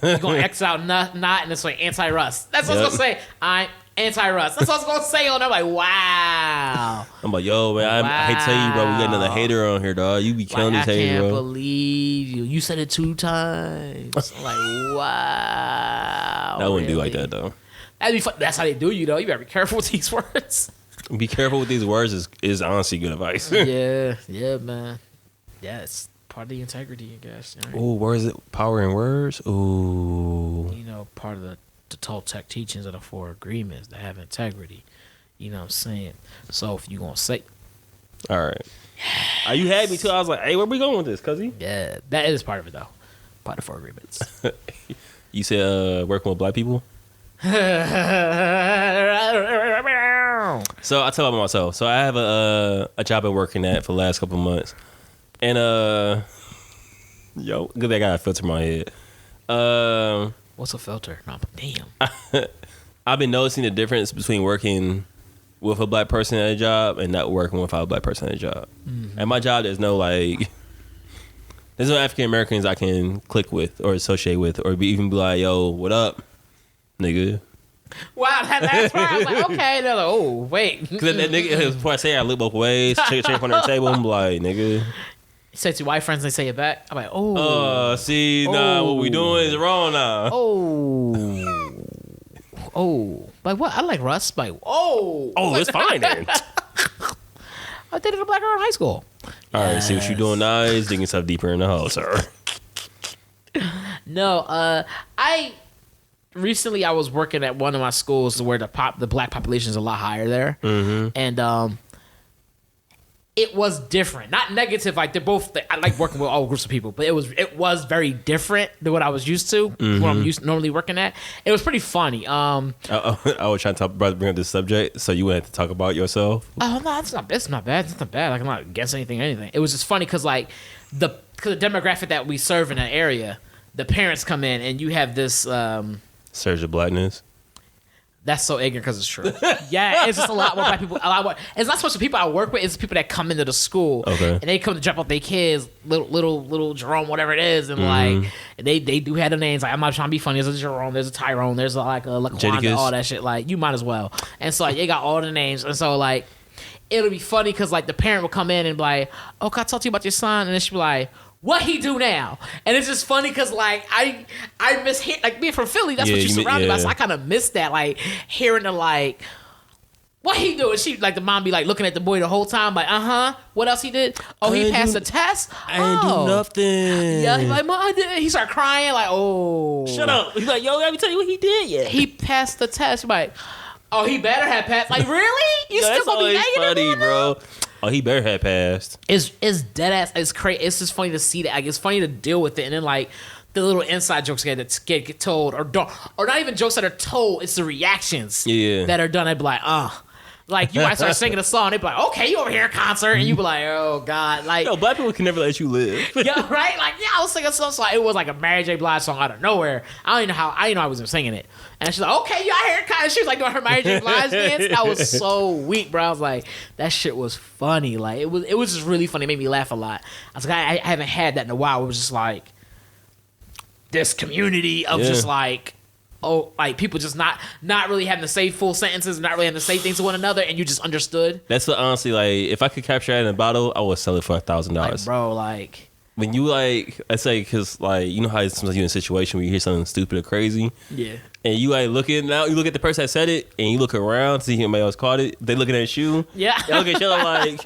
You're gonna X out not, and it's like anti-Russ. That's what it's gonna say. I'm anti-Russ. That's what it's gonna say on there. I'm like, wow. I'm like, yo, man, I hate to tell you, bro, we got another hater on here, dog. You be killing Like, this I hater, can't bro. believe you. You said it 2 times. I'm like, wow. I wouldn't do like really? that though. That'd be fun. That's how they do you though. You better be careful with these words. Be careful with these words is honestly good advice. yeah, man. Yeah, it's part of the integrity, I guess. Right? Ooh, where is it? Power in words? Ooh. You know, part of the Toltec teachings of the 4 agreements that have integrity. You know what I'm saying? So if you gonna say, All right. You had me too. I was like, hey, where we going with this, cuzzy? yeah, that is part of it though. Part of the 4 agreements. You said working with black people? So I tell about myself. So I have a job I'm working at for the last couple of months. And yo, good thing I got a filter in my head. What's a filter? No, damn. I've been noticing the difference between working with a black person at a job and not working without a black person at a job. Mm-hmm. At my job, there's no African Americans I can click with or associate with or even be like, yo, what up, nigga? Wow, that's right. I was like, okay. They're like, oh, wait. Because that nigga, before I say it, I look both ways, check on their table, I'm like, nigga. You say to white friends, they say it back. I'm like, oh. See, nah, what we doing is wrong now. Oh. Like what? I like Russ. Like, oh. Oh, it's fine then. I dated a black girl in high school. You know All right, see what you doing now is digging yourself deeper in the hole, sir. No, I recently I was working at one of my schools where the black population is a lot higher there, and it was different, not negative. Like they're both. I like working with all groups of people, but it was very different than what I was used to. What I'm normally working at. It was pretty funny. I was trying to bring up this subject, so you wouldn't have to talk about yourself. Oh no, it's not bad. It's not bad. Like I'm not against anything. It was just funny because like the demographic that we serve in that area, the parents come in and you have this surge of blackness. That's so ignorant because it's true. Yeah, it's just a lot more black people. A lot more. It's not so much the people I work with. It's people that come into the school and they come to drop off their kids, little Jerome, whatever it is, and like they do have the names. Like I'm not trying to be funny. There's a Jerome, there's a Tyrone, there's like a Laquanda, all that shit. Like you might as well. And so like they got all the names, and so like it'll be funny because like the parent will come in and be like, "Oh, can I talk to you about your son?" And then she'll be like, "What he do now?" And it's just funny because like I miss like being from Philly. That's what you surrounded by. So I kind of miss that, like hearing the like, "What he do?" And she like the mom be like looking at the boy the whole time, like, what else he did? Oh, he passed the test. I ain't do nothing. Yeah, he's like, "Mom, I did." He start crying like, "Oh, shut up." He's like, "Yo, let me tell you what he did." Yeah, he passed the test. She's like, "Oh, he better have passed." Like, really? You still gonna be negative, funny, bro? Oh, he better have passed. It's dead ass. It's crazy. It's just funny to see that. Like, it's funny to deal with it, and then like the little inside jokes that get told, or not even jokes that are told. It's the reactions that are done. I'd be like, like you might start singing a song. They'd be like, "Okay, you over here at a concert," and you be like, "Oh God!" Like, yo, black people can never let you live. Yeah, right. Like, yeah, I was singing some song. It was like a Mary J. Blige song out of nowhere. I didn't know I wasn't singing it. And she's like, "Okay, you out here?" And she was like doing her Mary J. Blige dance. I was so weak, bro. I was like, that shit was funny. Like, it was just really funny. It made me laugh a lot. I was like, I haven't had that in a while. It was just like this community of just like, like people just not really having to say full sentences, not really having to say things to one another, and you just understood. That's what, honestly, like, if I could capture that in a bottle, I would sell it for $1,000. Like, bro, like, when you like, I say, because like, you know how sometimes you're in a situation where you hear something stupid or crazy, and you like you look at the person that said it, and you look around to see if anybody else caught it. They looking at you, they look at you like,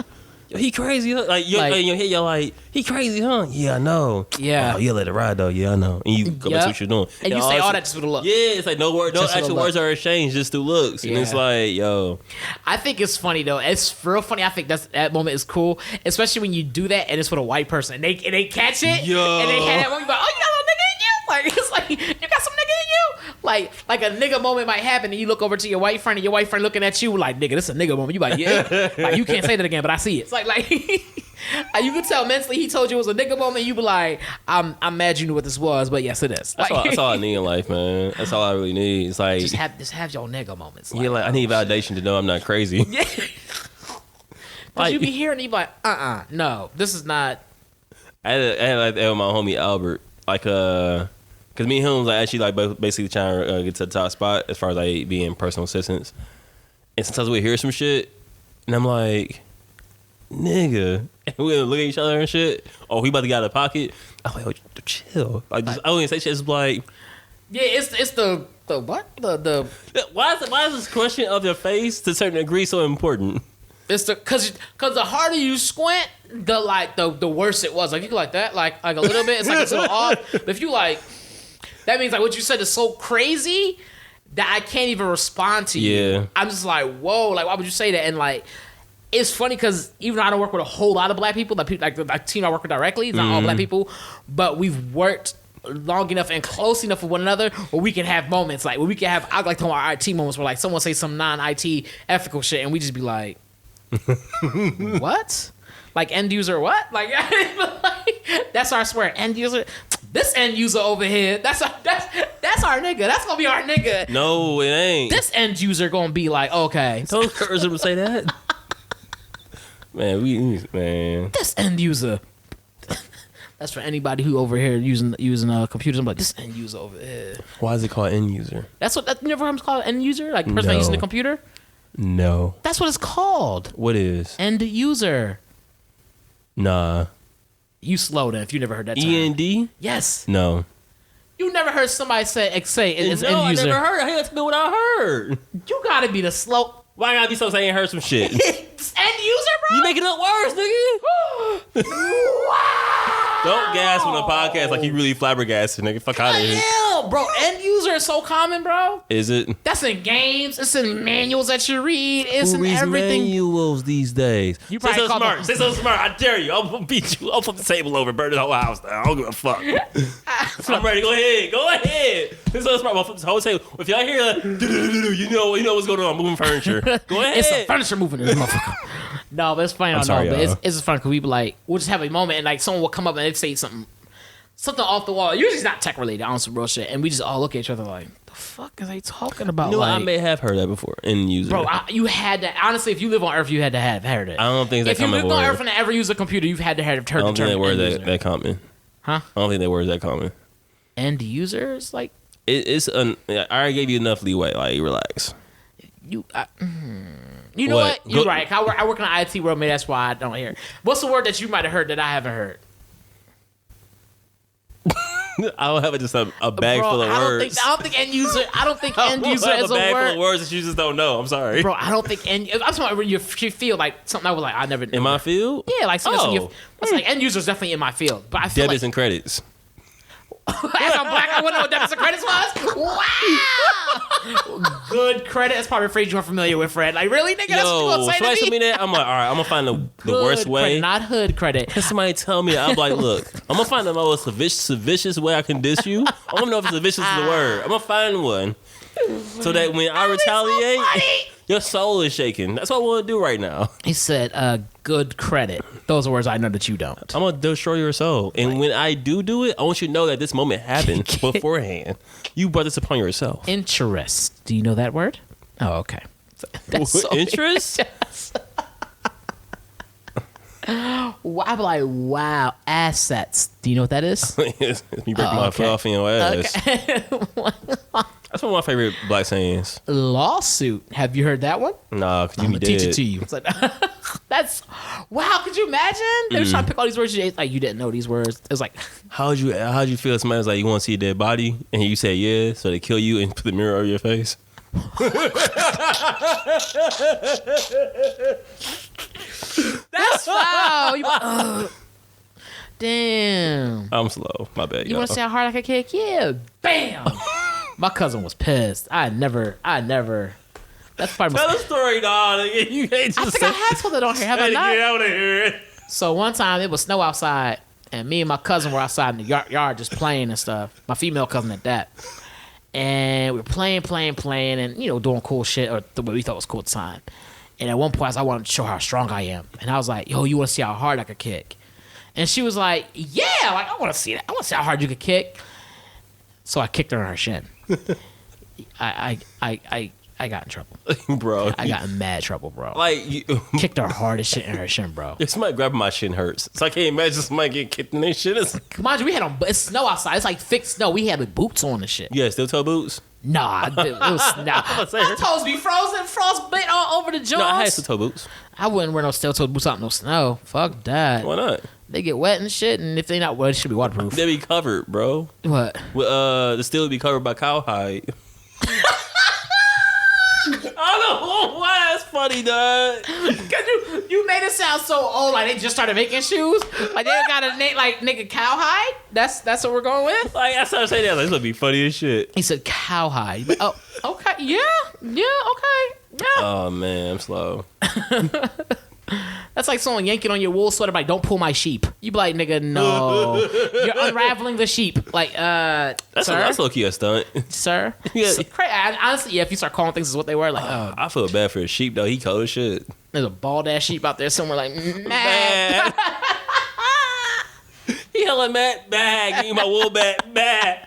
"Yo, he crazy," huh? Like you're like, "He crazy, huh?" "Yeah, I know." "Oh, you let it ride though." "Yeah, I know." And you go back to what you're doing, and you say all that just with a look. Yeah, it's like no actual words are exchanged, just through looks, and it's like, yo. I think it's funny though. It's real funny. I think that moment is cool, especially when you do that and it's with a white person and they catch it, and they had that moment like, "Oh, you got a little nigga in you." Like, it's like, "You got some nigga in you." Like a nigga moment might happen, and you look over to your white friend, and your white friend looking at you like, "Nigga, this is a nigga moment." You like, "Yeah." Like, you can't say that again, but I see it. It's like you could tell mentally he told you it was a nigga moment. You be like, I'm mad you knew what this was, but yes, it is. Like, that's all I need in life, man. That's all I really need. It's like just have your nigga moments. Like, I need validation to know I'm not crazy. Yeah. Like, you be hearing, you be like, no, this is not. I had like that with my homie Albert, like because me and him was like actually like basically trying to get to the top spot as far as like being personal assistants, and sometimes we hear some shit, and I'm like, "Nigga," and we look at each other and shit. "Oh, he about to get out of the pocket." I'm like, "Oh, chill." Like, I wouldn't say shit. It's like, yeah, it's the what the why is this question of your face to a certain degree so important? It's cause the harder you squint, the worse it was. Like, you go like that, like a little bit. It's like it's a little off. But if you like, that means like what you said is so crazy that I can't even respond to you. Yeah. I'm just like, whoa, like why would you say that? And like, it's funny because even though I don't work with a whole lot of black people, like the team I work with directly, it's not all black people, but we've worked long enough and close enough with one another where we can have moments like where we can have, I like to call our IT moments where like someone say some non-IT ethical shit and we just be like, what? Like end user what? Like, that's our swear. End user. This end user over here. That's our nigga. That's gonna be our nigga. No, it ain't. This end user gonna be like, okay. Don't curse him say that. Man, This end user. That's for anybody who over here using computers. I'm like, this end user over here. Why is it called end user? That's what you never heard it called, end user? Like the person using the computer? No. That's what it's called. What is? End user. Nah. You slow then if you never heard that term. END? Yes. No. You never heard somebody say it's no, end user. I never heard. I had to know what I heard. You gotta be the slow. Why I gotta be so saying I heard some shit? End user, bro. You making up words, nigga. Wow. Don't gas on the podcast like you really flabbergasted, nigga. Fuck out of here. Hell, bro. End user is so common, bro. Is it? That's in games. It's in manuals that you read. It's Who in reads everything. manuals these days? You Say probably something call smart. Say something smart. I dare you. I'll beat you. I'll flip the table over, burn the whole house down. I don't give a fuck. I'm ready. Go ahead. Go ahead. Say something smart. I'll flip this whole table. If y'all hear like, you know what's going on. I'm moving furniture. Go ahead. It's the furniture moving in this motherfucker. No, but it's funny. I'm sorry, but y'all. it's just fun because we be like, we'll just have a moment and like someone will come up and they say something off the wall. Usually it's not tech related, on some real shit, and we just all look at each other like, the fuck is they talking about? You know, like, I may have heard that before in user. bro, you had to. Honestly, if you live on Earth, you had to have heard it. I don't think that if you common lived on word. Earth and ever used a computer, you've had to have heard I don't the think term that word end user. that common. Huh? I don't think that word is that common. End users, like It's I already gave you enough leeway. Like, relax. you. You know what? You're right. I work in the IT world, maybe that's why I don't hear. What's the word that you might have heard that I haven't heard? I don't have just a bag Bro, full of words. I don't think end user. I don't think end user I have is a a bag full word. of words that you just don't know. I'm sorry. Bro, I don't think end. I'm talking about when you feel like something I was like I never. In my field? Yeah, like something. Oh. It's like end user's definitely in my field, but I feel Debits like and credits. as I'm black, I wouldn't know what debits and credits was. Wow, good credit. That's probably a phrase you're familiar with, Fred. Like really, nigga, that's what you Yo, gonna say somebody to tell me? me that. I'm like, all right, I'm gonna find the Good worst way. credit, not hood credit. Can somebody tell me? I'm like, look, I'm gonna find the most vicious way I can diss you. I don't know if it's vicious is the word. I'm gonna find one so that when I retaliate, So your soul is shaking. That's what I want to do right now. he said, "Good credit." Those are words I know that you don't. I'm gonna destroy your soul, and when I do it, I want you to know that this moment happened beforehand. You brought this upon yourself. Interest. Do you know that word? Oh, okay. That's so Interest? Yes. Well, I'm like, wow, assets. Do you know what that is? You break my okay. fluff in your ass. Okay. That's one of my favorite black sayings. Lawsuit. Have you heard that one? Nah, cause you I'm be gonna teach it dead. to you. It's like, that's wow. Could you imagine? They were trying to pick all these words. Like you didn't know these words. It was like, How'd you feel? Somebody was like, you want to see a dead body, and you say yeah, so they kill you and put the mirror over your face. that's foul. Damn. I'm slow. My bad. You want to see how hard I could kick? Yeah. Bam. My cousin was pissed. I never. That's probably. Tell the story, dog. You can't just I think I had told it on here. Have I Get not? out of here. So one time it was snow outside, and me and my cousin were outside in the yard just playing and stuff. My female cousin at that. And we were playing, and doing cool shit or what we thought was cool at the time. And at one point, I wanted to show how strong I am, and I was like, "Yo, you want to see how hard I could kick?" And she was like, "Yeah, like I want to see that. I want to see how hard you could kick." So I kicked her in her shin. I got in trouble. Bro. I got in mad trouble, bro. Like, Kicked her hardest shit in her shin, bro. if somebody grabbing my shin hurts. So I can't imagine somebody getting kicked in their shit. Mind you, we had it's snow outside. It's like fixed snow. We had boots on and shit. Yeah, steel toe boots? Nah, it was nah. My toes be frozen, frostbite all over the joints. No, I had steel toe boots. I wouldn't wear no steel-toed boots out in no snow. Fuck that. Why not? They get wet and shit, and if they not wet, it should be waterproof. They be covered, bro. What? The steel be covered by cowhide. I don't know why that's funny, dog. Cause you made it sound so old, like they just started making shoes. Like they got a name like nigga cowhide. That's what we're going with. Like, that's what I'm saying. Like, this would be funny as shit. He said cowhide. But, oh, okay, yeah, okay, yeah. Oh man, I'm slow. That's like someone yanking on your wool sweater, like don't pull my sheep. You be like, nigga, no, you're unraveling the sheep. Like, That's sir, low key a stunt. sir. Yeah. Honestly, yeah. If you start calling things as what they were, like, oh, I feel bad for a sheep though. He cold as shit. there's a bald ass sheep out there somewhere, like, mad. Bad. He yelling mad bag. Give me my wool back. Bad.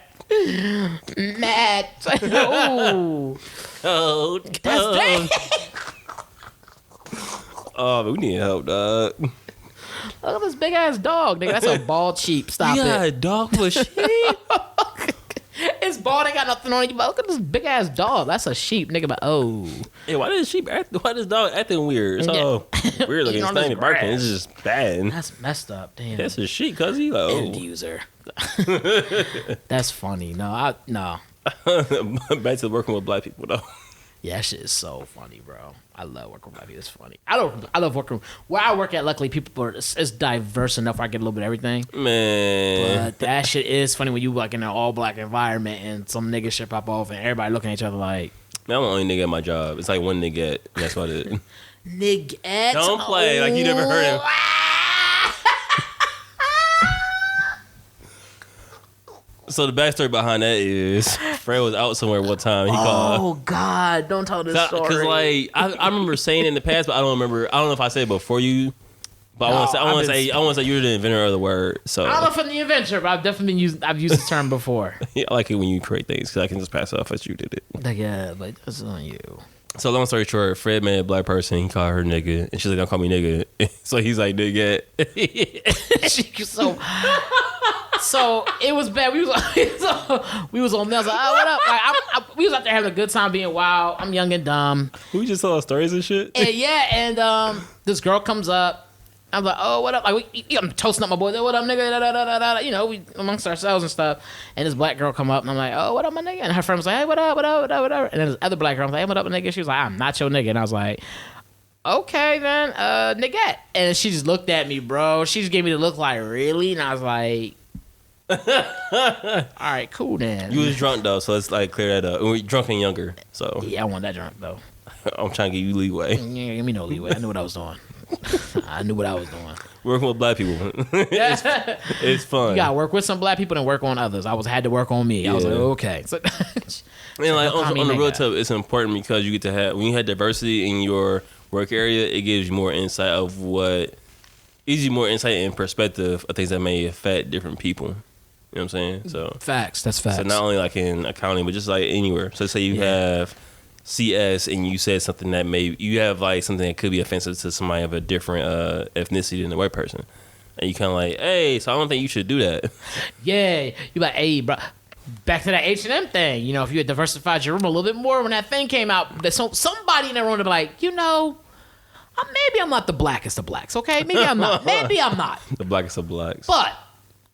Mad. Ooh. Cold. That's Cold. dang. Oh, but we need help, dog. Look at this big ass dog, nigga. That's a bald sheep. Stop You got it. a dog for sheep? It's bald. Ain't got nothing on it. But look at this big ass dog. That's a sheep, nigga. But oh, Hey, why does dog acting weird? It's all weird looking. Eating It's on not this even barking. grass. It's just bad. that's messed up. Damn. That's a sheep, cuz he like, End oh. user. That's funny. No. Back to working with black people, though. Yeah, that shit is so funny, bro. I love working with black people. It's funny. I love working where I work at. Luckily, people are it's diverse enough where I get a little bit of everything. Man, But that shit is funny when you like in an all black environment and some nigga shit pop off and everybody looking at each other like, man, I'm the only nigga at my job. It's like one nigga. That's what it is. nigga. Don't play like you never heard him. So the backstory behind that is Fred was out somewhere one time. He called. Oh God! Don't tell this story. Because like I remember saying it in the past, but I don't remember. I don't know if I said it before you. But I want to say you're the inventor of the word. So I don't know if I'm the inventor, but I've definitely used this term before. Yeah, I like it when you create things because I can just pass it off as you did it. Like, yeah, but that's on you. So long story short, Fred met a black person. He called her nigga, and she's like, "Don't call me nigga." So he's like, "Nigga." So it was bad. We was on there. I was like, oh, what up? Like, we was out there having a good time, being wild. I'm young and dumb. We just saw stories and shit. And this girl comes up. I'm like, oh, what up? Like, I'm toasting up my boys. What up, nigga? Da, da, da, da, da. You know, we amongst ourselves and stuff. And this black girl come up, and I'm like, oh, what up, my nigga? And her friend was like, hey, what up, what up, what up, what up? And then this other black girl was like, hey, what up, nigga? She was like, I'm not your nigga. And I was like, okay, then, nigga. And she just looked at me, bro. She just gave me the look like, really? And I was like, all right, cool then. You was drunk though, so let's like clear that up. We drunk and younger, so yeah, I wasn't that drunk though. I'm trying to give you leeway. Yeah, give me no leeway. I knew what I was doing. Working with black people, it's fun. You gotta work with some black people and work on others. Had to work on me. I was like, okay. So, and like on the real tip, it's important because you get to have when you have diversity in your work area, it gives you more insight of gives you more insight and perspective of things that may affect different people. You know what I'm saying? So facts. That's facts. So not only like in accounting, but just like anywhere. So say you have CS and you said something that you have like something that could be offensive to somebody of a different ethnicity than the white person, and you kind of like, hey, so I don't think you should do that. Yeah, you like, hey, bro. Back to that H&M thing. You know, if you had diversified your room a little bit more when that thing came out, somebody in that room would be like, you know, maybe I'm not the blackest of blacks. Okay, maybe I'm not. Maybe I'm not the blackest of blacks, but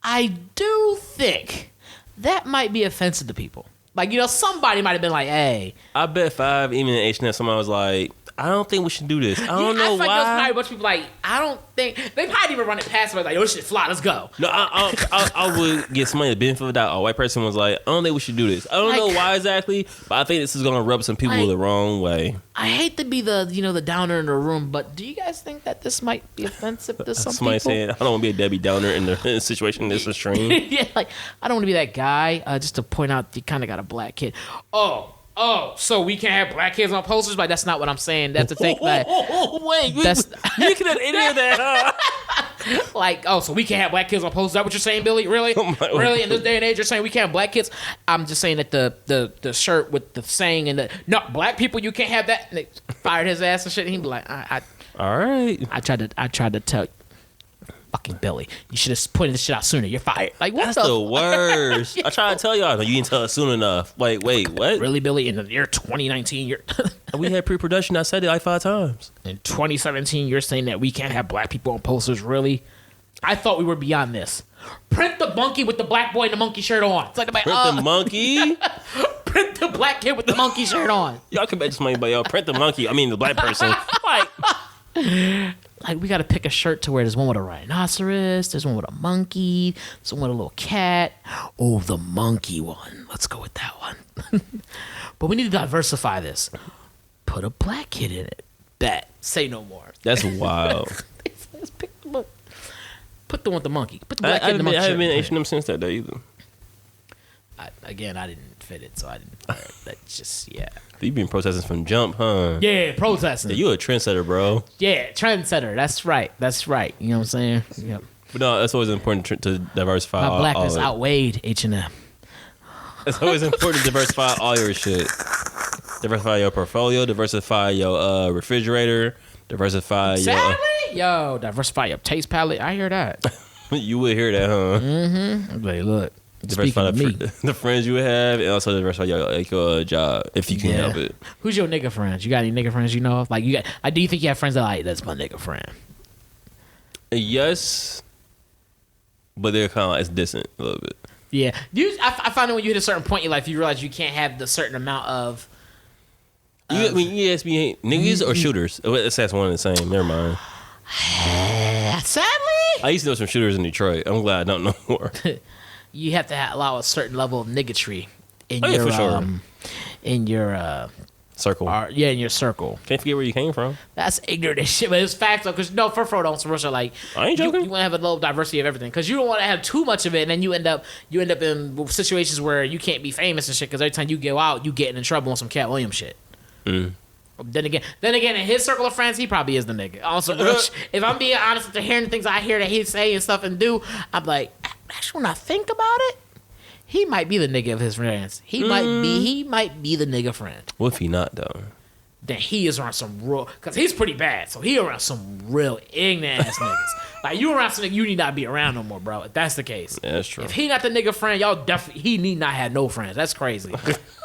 I do think that might be offensive to people. Like, you know, somebody might have been like, hey. I bet even in H&M, somebody was like, I don't think we should do this. I don't know why. I feel like there's probably a bunch of people like, I don't think. They probably didn't even run it past me. Like, yo, this shit fly, let's go. No, I would get somebody the benefit of the doubt. A white person was like, I don't think we should do this. I don't know why exactly, but I think this is going to rub some people the wrong way. I hate to be the downer in the room, but do you guys think that this might be offensive to some Somebody people? saying, I don't want to be a Debbie Downer in the situation this extreme. Yeah, like, I don't want to be that guy. Just to point out, you kind of got a black kid. Oh, so we can't have black kids on posters? But that's not what I'm saying. That's the thing. Like, wait, you could have any of that, huh? Like, so we can't have black kids on posters? Is that what you're saying, Billy? Really? Really? In this day and age, you're saying we can't have black kids? I'm just saying that the shirt with the saying and no, black people, you can't have that. And they fired his ass and shit. And he'd be like, all right. I tried to tell you. Fucking Billy, you should have pointed this shit out sooner. You're fired. Like, what? That's the worst. I tried to tell y'all, you didn't tell us soon enough. Like, wait, what? Really, Billy? In the year 2019, we had pre-production. I said it like 5 times. In 2017, you're saying that we can't have black people on posters. Really? I thought we were beyond this. Print the monkey with the black boy and the monkey shirt on. It's like print the monkey. Print the black kid with the monkey shirt on. Y'all can bet this money, but y'all print the monkey. I mean, the black person. Like, we got to pick a shirt to wear. There's one with a rhinoceros. There's one with a monkey. There's one with a little cat. Oh, the monkey one. Let's go with that one. But we need to diversify this. Put a black kid in it. Bet. Say no more. That's wild. Let's pick the book. Put the one with the monkey. Put the black kid in the monkey. I haven't been H&M since that day either. I didn't fit it, so I didn't wear it. That's just, yeah. You been protesting from jump, huh? Yeah, protesting. Yeah, you a trendsetter, bro. Yeah, trendsetter. That's right. You know what I'm saying? Yep. But no, that's always important to diversify. My blackness outweighed H&M. It's always important to diversify all your shit. Diversify your portfolio. Diversify your refrigerator. Diversify diversify your taste palette. I hear that. You would hear that, huh? Mm-hmm. Like, look. Diversify the friends you have, and also diversify your job if you can help it. Who's your nigga friends? You got any nigga friends you know of? Like, do you think you have friends that are like, that's my nigga friend? Yes, but they're kind of like, it's distant a little bit. Yeah, I find that when you hit a certain point in your life, you realize you can't have the certain amount of You ask me niggas or shooters? That's one and the same. Never mind. Sadly, I used to know some shooters in Detroit. I'm glad I don't know more. you have to allow a certain level of niggatry in Oh, yeah, for sure. in your Circle. in your circle. Can't forget where you came from. That's ignorant as shit, but it's facts though. Because no, for don't Russia, like I ain't joking. You want to have a little diversity of everything because you don't want to have too much of it, and then you end up in situations where you can't be famous and shit. Because every time you go out, you getting in trouble on some Cat Williams shit. Then again, in his circle of friends, he probably is the nigga. Also, if I'm being honest, after hearing the things I hear that he say and stuff and do, I'm like, actually, when I think about it, he might be the nigga of his friends. He might be the nigga friend. What if he not though? Then he is around some real, because he's pretty bad. So he around some real ignorant ass niggas. Like you around some nigga you need not be around no more, bro. If that's the case. Yeah, that's true. If he not the nigga friend, y'all definitely, he need not have no friends. That's crazy.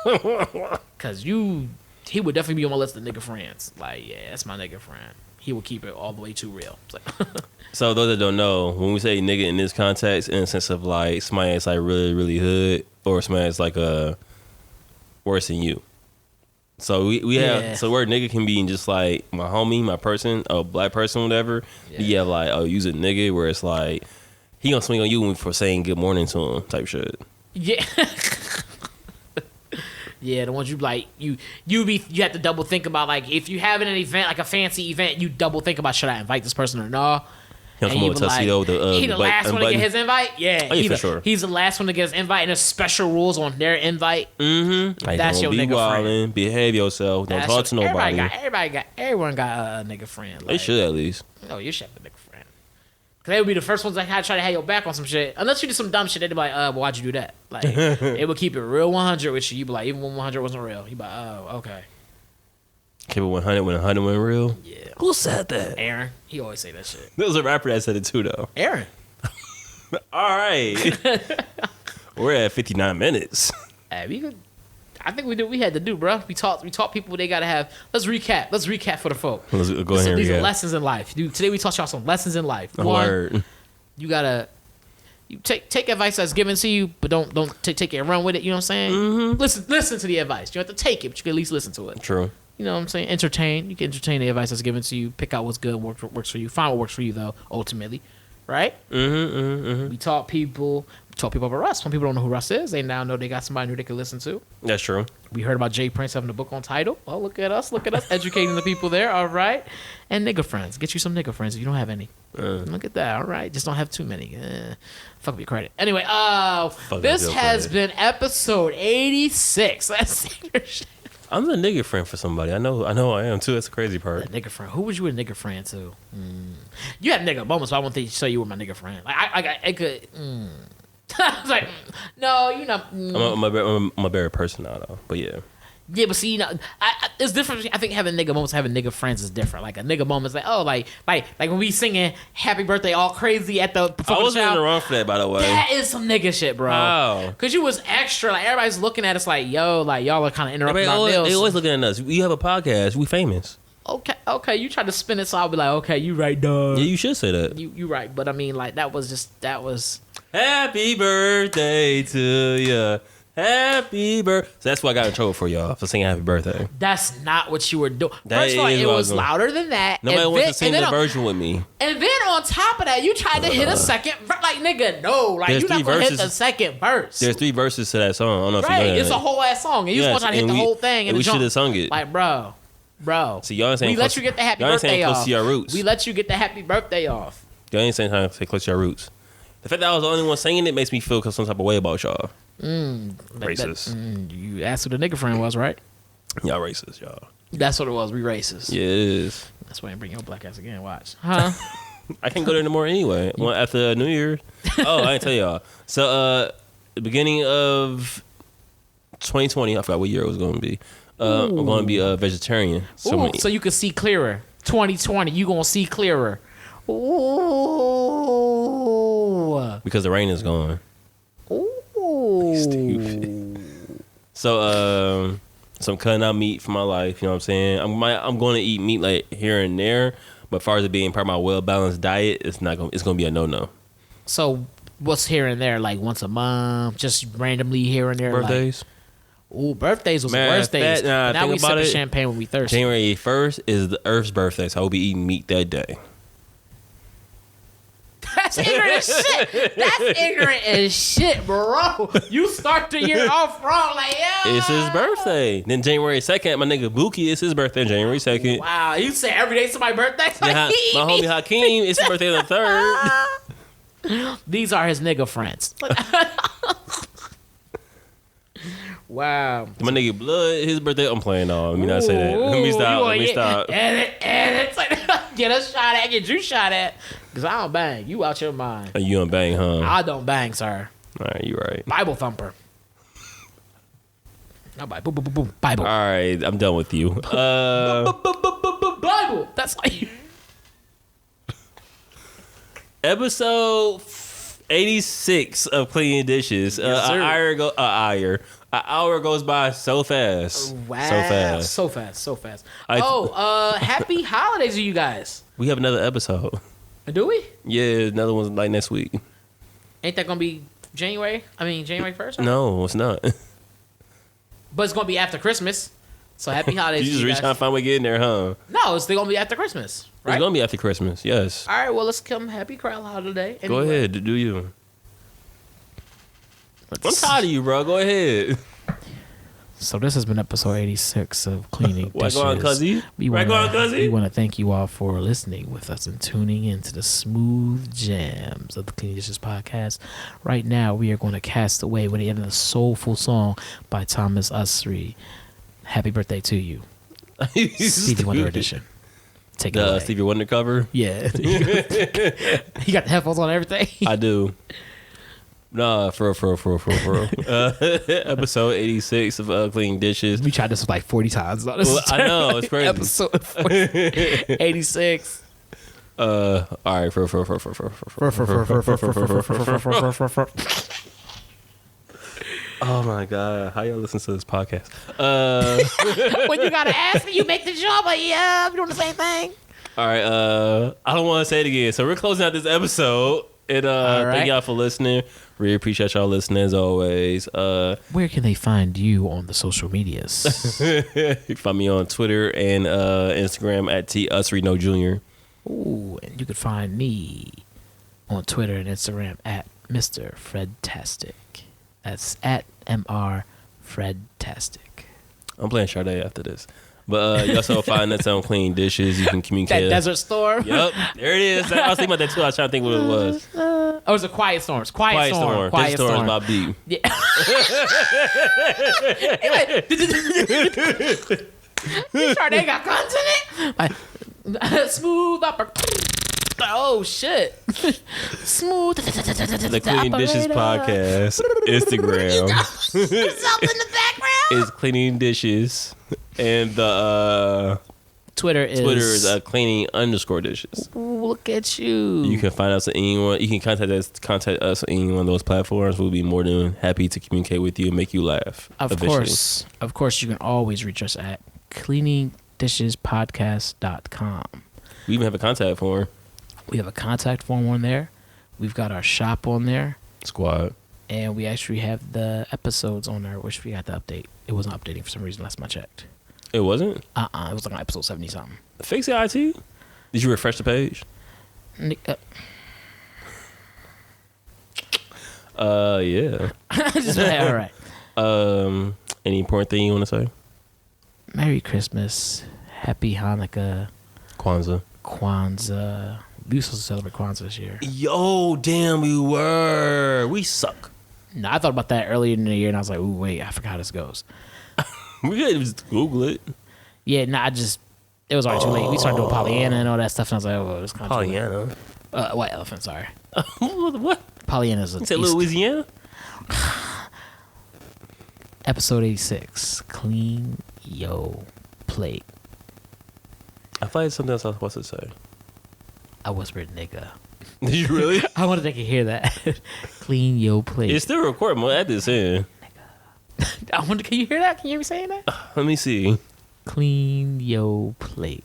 Because he would definitely be on my list of nigga friends. Like, yeah, that's my nigga friend. He would keep it all the way too real. It's like, so those that don't know, when we say nigga in this context, in the sense of like somebody that's like really, really hood, or somebody that's like worse than you. So we have so word nigga can be just like my homie, my person, a black person, whatever. Yeah. You have like use a nigga where it's like he gonna swing on you for saying good morning to him type shit. Yeah. Yeah, the ones you like, you have to double think about, like, if you having an event, like a fancy event, you double think about, should I invite this person or no? He'll come over with tuxedo with the he the last one to get his invite? Yeah, for sure. He's the last one to get his invite, and there's special rules on their invite. Like, that's your nigga friend. Behave yourself. Don't talk to nobody. Everyone got a nigga friend. Like, they should at least. Oh, you should have a nigga friend. Cause they would be the first ones that had to try to have your back on some shit. Unless you did some dumb shit, they'd be like, well, why'd you do that? Like, it would keep it real 100 with you. You'd be like, even when 100 wasn't real. You'd be like, oh, okay. Keep it 100 when 100 went real? Yeah. Who said that? Aaron. He always say that shit. There was a rapper that said it too, though. Aaron. All right. We're at 59 minutes. I think we had to do, bro. We taught people they gotta have. Let's recap for the folk. Let's go ahead. These are lessons in life. Dude, today we taught y'all some lessons in life. Word. You gotta take advice that's given to you, but don't take it and run with it. You know what I'm saying? Mm-hmm. Listen to the advice. You don't have to take it, but you can at least listen to it. True. You know what I'm saying? Entertain. You can entertain the advice that's given to you. Pick out what's good, works for you. Find what works for you, though. Ultimately, right? We taught people. About Russ. When people don't know who Russ is, they now know they got somebody who they can listen to. That's true. We heard about Jay Prince having a book on Tidal. Oh, look at us, educating the people there. All right. And nigga friends. Get you some nigga friends if you don't have any. Look at that. All right. Just don't have too many. Fuck up your credit. Anyway, this has been episode 86. That's shit. I'm the nigga friend for somebody. I know I am too. That's the crazy part. Nigga friend. Who was you a nigga friend to? You had nigga moments, so I won't say you were my nigga friend. Like I could. I was like, no, you know. I'm a better person now, though. But yeah. Yeah, but see, you know, it's different. I think having nigga moments, having nigga friends is different. Like a nigga moment's like, oh, like when we singing "Happy Birthday" all crazy at the. I wasn't in the wrong for that, by the way. That is some nigga shit, bro. How? Cause you was extra. Like everybody's looking at us like, yo, like y'all are kind of interrupting our meals. They always looking at us. We have a podcast. We famous. Okay. You tried to spin it, so I'll be like, okay, you right, dog. Yeah, you should say that. You right, but I mean, like that was. Happy birthday to you. Happy birthday. So that's why I got in trouble for y'all for singing happy birthday. That's not what you were doing. That First of all, it was louder than that. Nobody wants to sing the version with me. And then on top of that, you tried to hit a second like nigga, no. Like you're not gonna hit the second verse. There's 3 verses to that song. I don't know if you know that. It's a whole ass song. And you just want to hit the whole thing and we should have sung it. Like, bro. See, y'all ain't saying we let you get the happy birthday off. Close to your roots. We let you get the happy birthday off. Y'all ain't saying how to say close to your roots. The fact that I was the only one singing it makes me feel some type of way about y'all. Racist. You asked who the nigga friend was, right? Y'all racist, y'all. That's what it was. We racist. Yeah, it is. That's why I bring your black ass again. Watch. Huh? I can't go there no more anyway. After New Year. Oh, I didn't tell y'all. So, the beginning of 2020, I forgot what year it was going to be. I'm going to be a vegetarian. So you can see clearer. 2020, you going to see clearer. Ooh. Because the rain is gone. Ooh. Stupid. So I'm cutting out meat for my life. You know what I'm saying? I'm going to eat meat like here and there, but as far as it being part of my well balanced diet, it's going to be a no. So what's here and there? Like once a month, just randomly here and there. Birthdays. Ooh, birthdays was the Man, worst days. Now we think about sipping it. champagne when we thirsty. January 1st is the Earth's birthday, so I'll be eating meat that day. That's ignorant as shit. That's ignorant as shit, bro. You start the year off wrong, like yeah. It's his birthday. Then January 2nd, my nigga Buki, it's his birthday. January 2nd. Wow, you say every day's somebody's birthday? Yeah, my homie Hakeem, it's his birthday on the 3rd. These are his nigga friends. Wow. My nigga Blood, his birthday. I'm playing on. Let me not say that. Let me stop. And it's like, get a shot at, get you shot at. Because I don't bang. You out your mind. Oh, you don't bang, huh? I don't bang, sir. All right, you right. Bible thumper. No, Bible. Bible. All right, I'm done with you. Bible. That's like you. Episode 86 of Cleaning Dishes. Yes, sir. An hour goes by so fast. Wow. So fast. Happy holidays to you guys. We have another episode. Do we? Yeah, another one's like next week. Ain't that gonna be January 1st? No, it's not. But it's gonna be after Christmas. So happy holidays. You just to you reach guys. trying to find a way to get in there, huh? No, it's still gonna be after Christmas, right? It's gonna be after Christmas, yes. All right, well let's come happy crowd holiday. Go ahead, do you? I'm tired of you, bro. Go ahead. So this has been episode 86 of Cleaning Dishes. Right on, cuzzy. We want to thank you all for listening with us and tuning into the smooth jams of the Cleaning Dishes podcast. Right now, we are going to cast away with the end of a soulful song by Thomas Usry. Happy birthday to you. Stevie Wonder edition. Take it away. Stevie Wonder cover? Yeah. You got the headphones on and everything? I do. Nah, for real. Episode 86 of Cleaning Dishes. We tried this like 40 times. Well, I know, it's crazy. Episode 86. All right, Oh my god, how y'all listen to this podcast? When you gotta ask me, you make the jump. Like, yeah, I'm doing the same thing. All right, I don't want to say it again. So we're closing out this episd. And thank y'all for listening. Really appreciate y'all listening as always. Where can they find you on the social medias? You can find me on Twitter and Instagram at TUsryNo Jr. Ooh, and you can find me on Twitter and Instagram at Mr. Fredtastic. That's at MR Fredtastic. I'm playing Sade after this. But you also find us on Clean Dishes. You can communicate. That Desert Storm? Yep, there it is. I was thinking about that too. I was trying to think what it was. Oh, it's a Quiet Storms. Quiet Storm. Quiet Storm. About deep. Yeah. Sade got guns in it? Like, smooth upper. Oh, shit. Smooth. The Clean Dishes podcast. Instagram. Something in the background? Is Cleaning Dishes. And the Twitter is cleaning_dishes. Ooh, look at you. You can find us on anyone. You can contact us on any one of those platforms. We'll be more than happy to communicate with you and make you laugh. Of course, you can always reach us at cleaningdishespodcast.com. We even have a contact form. We have a contact form on there. We've got our shop on there. Squad. And we actually have the episodes on there, which we got to update. It wasn't updating for some reason last time I checked. It wasn't? It was like on episode 70 something. Fix the IT? Did you refresh the page? Yeah. Just, all right. Any important thing you want to say? Merry Christmas. Happy Hanukkah. Kwanzaa. We were supposed to celebrate Kwanzaa this year. Yo, damn, we were. We suck. No, I thought about that earlier in the year, and I was like, ooh, wait, I forgot how this goes. We could just Google it. Yeah, it was already too late. We started doing Pollyanna and all that stuff, and I was like, oh, it's kind of Pollyanna? White elephant, sorry. What? Pollyanna's a You said Louisiana? Episode 86, Clean Yo Plate. I thought it's something else I was supposed to say. I whispered nigga. Did you really? I wanted they could hear that. Clean Yo Plate. It's still recording. I'm at this in. I wonder, can you hear that? Can you hear me saying that? Let me see. Clean Yo Plate.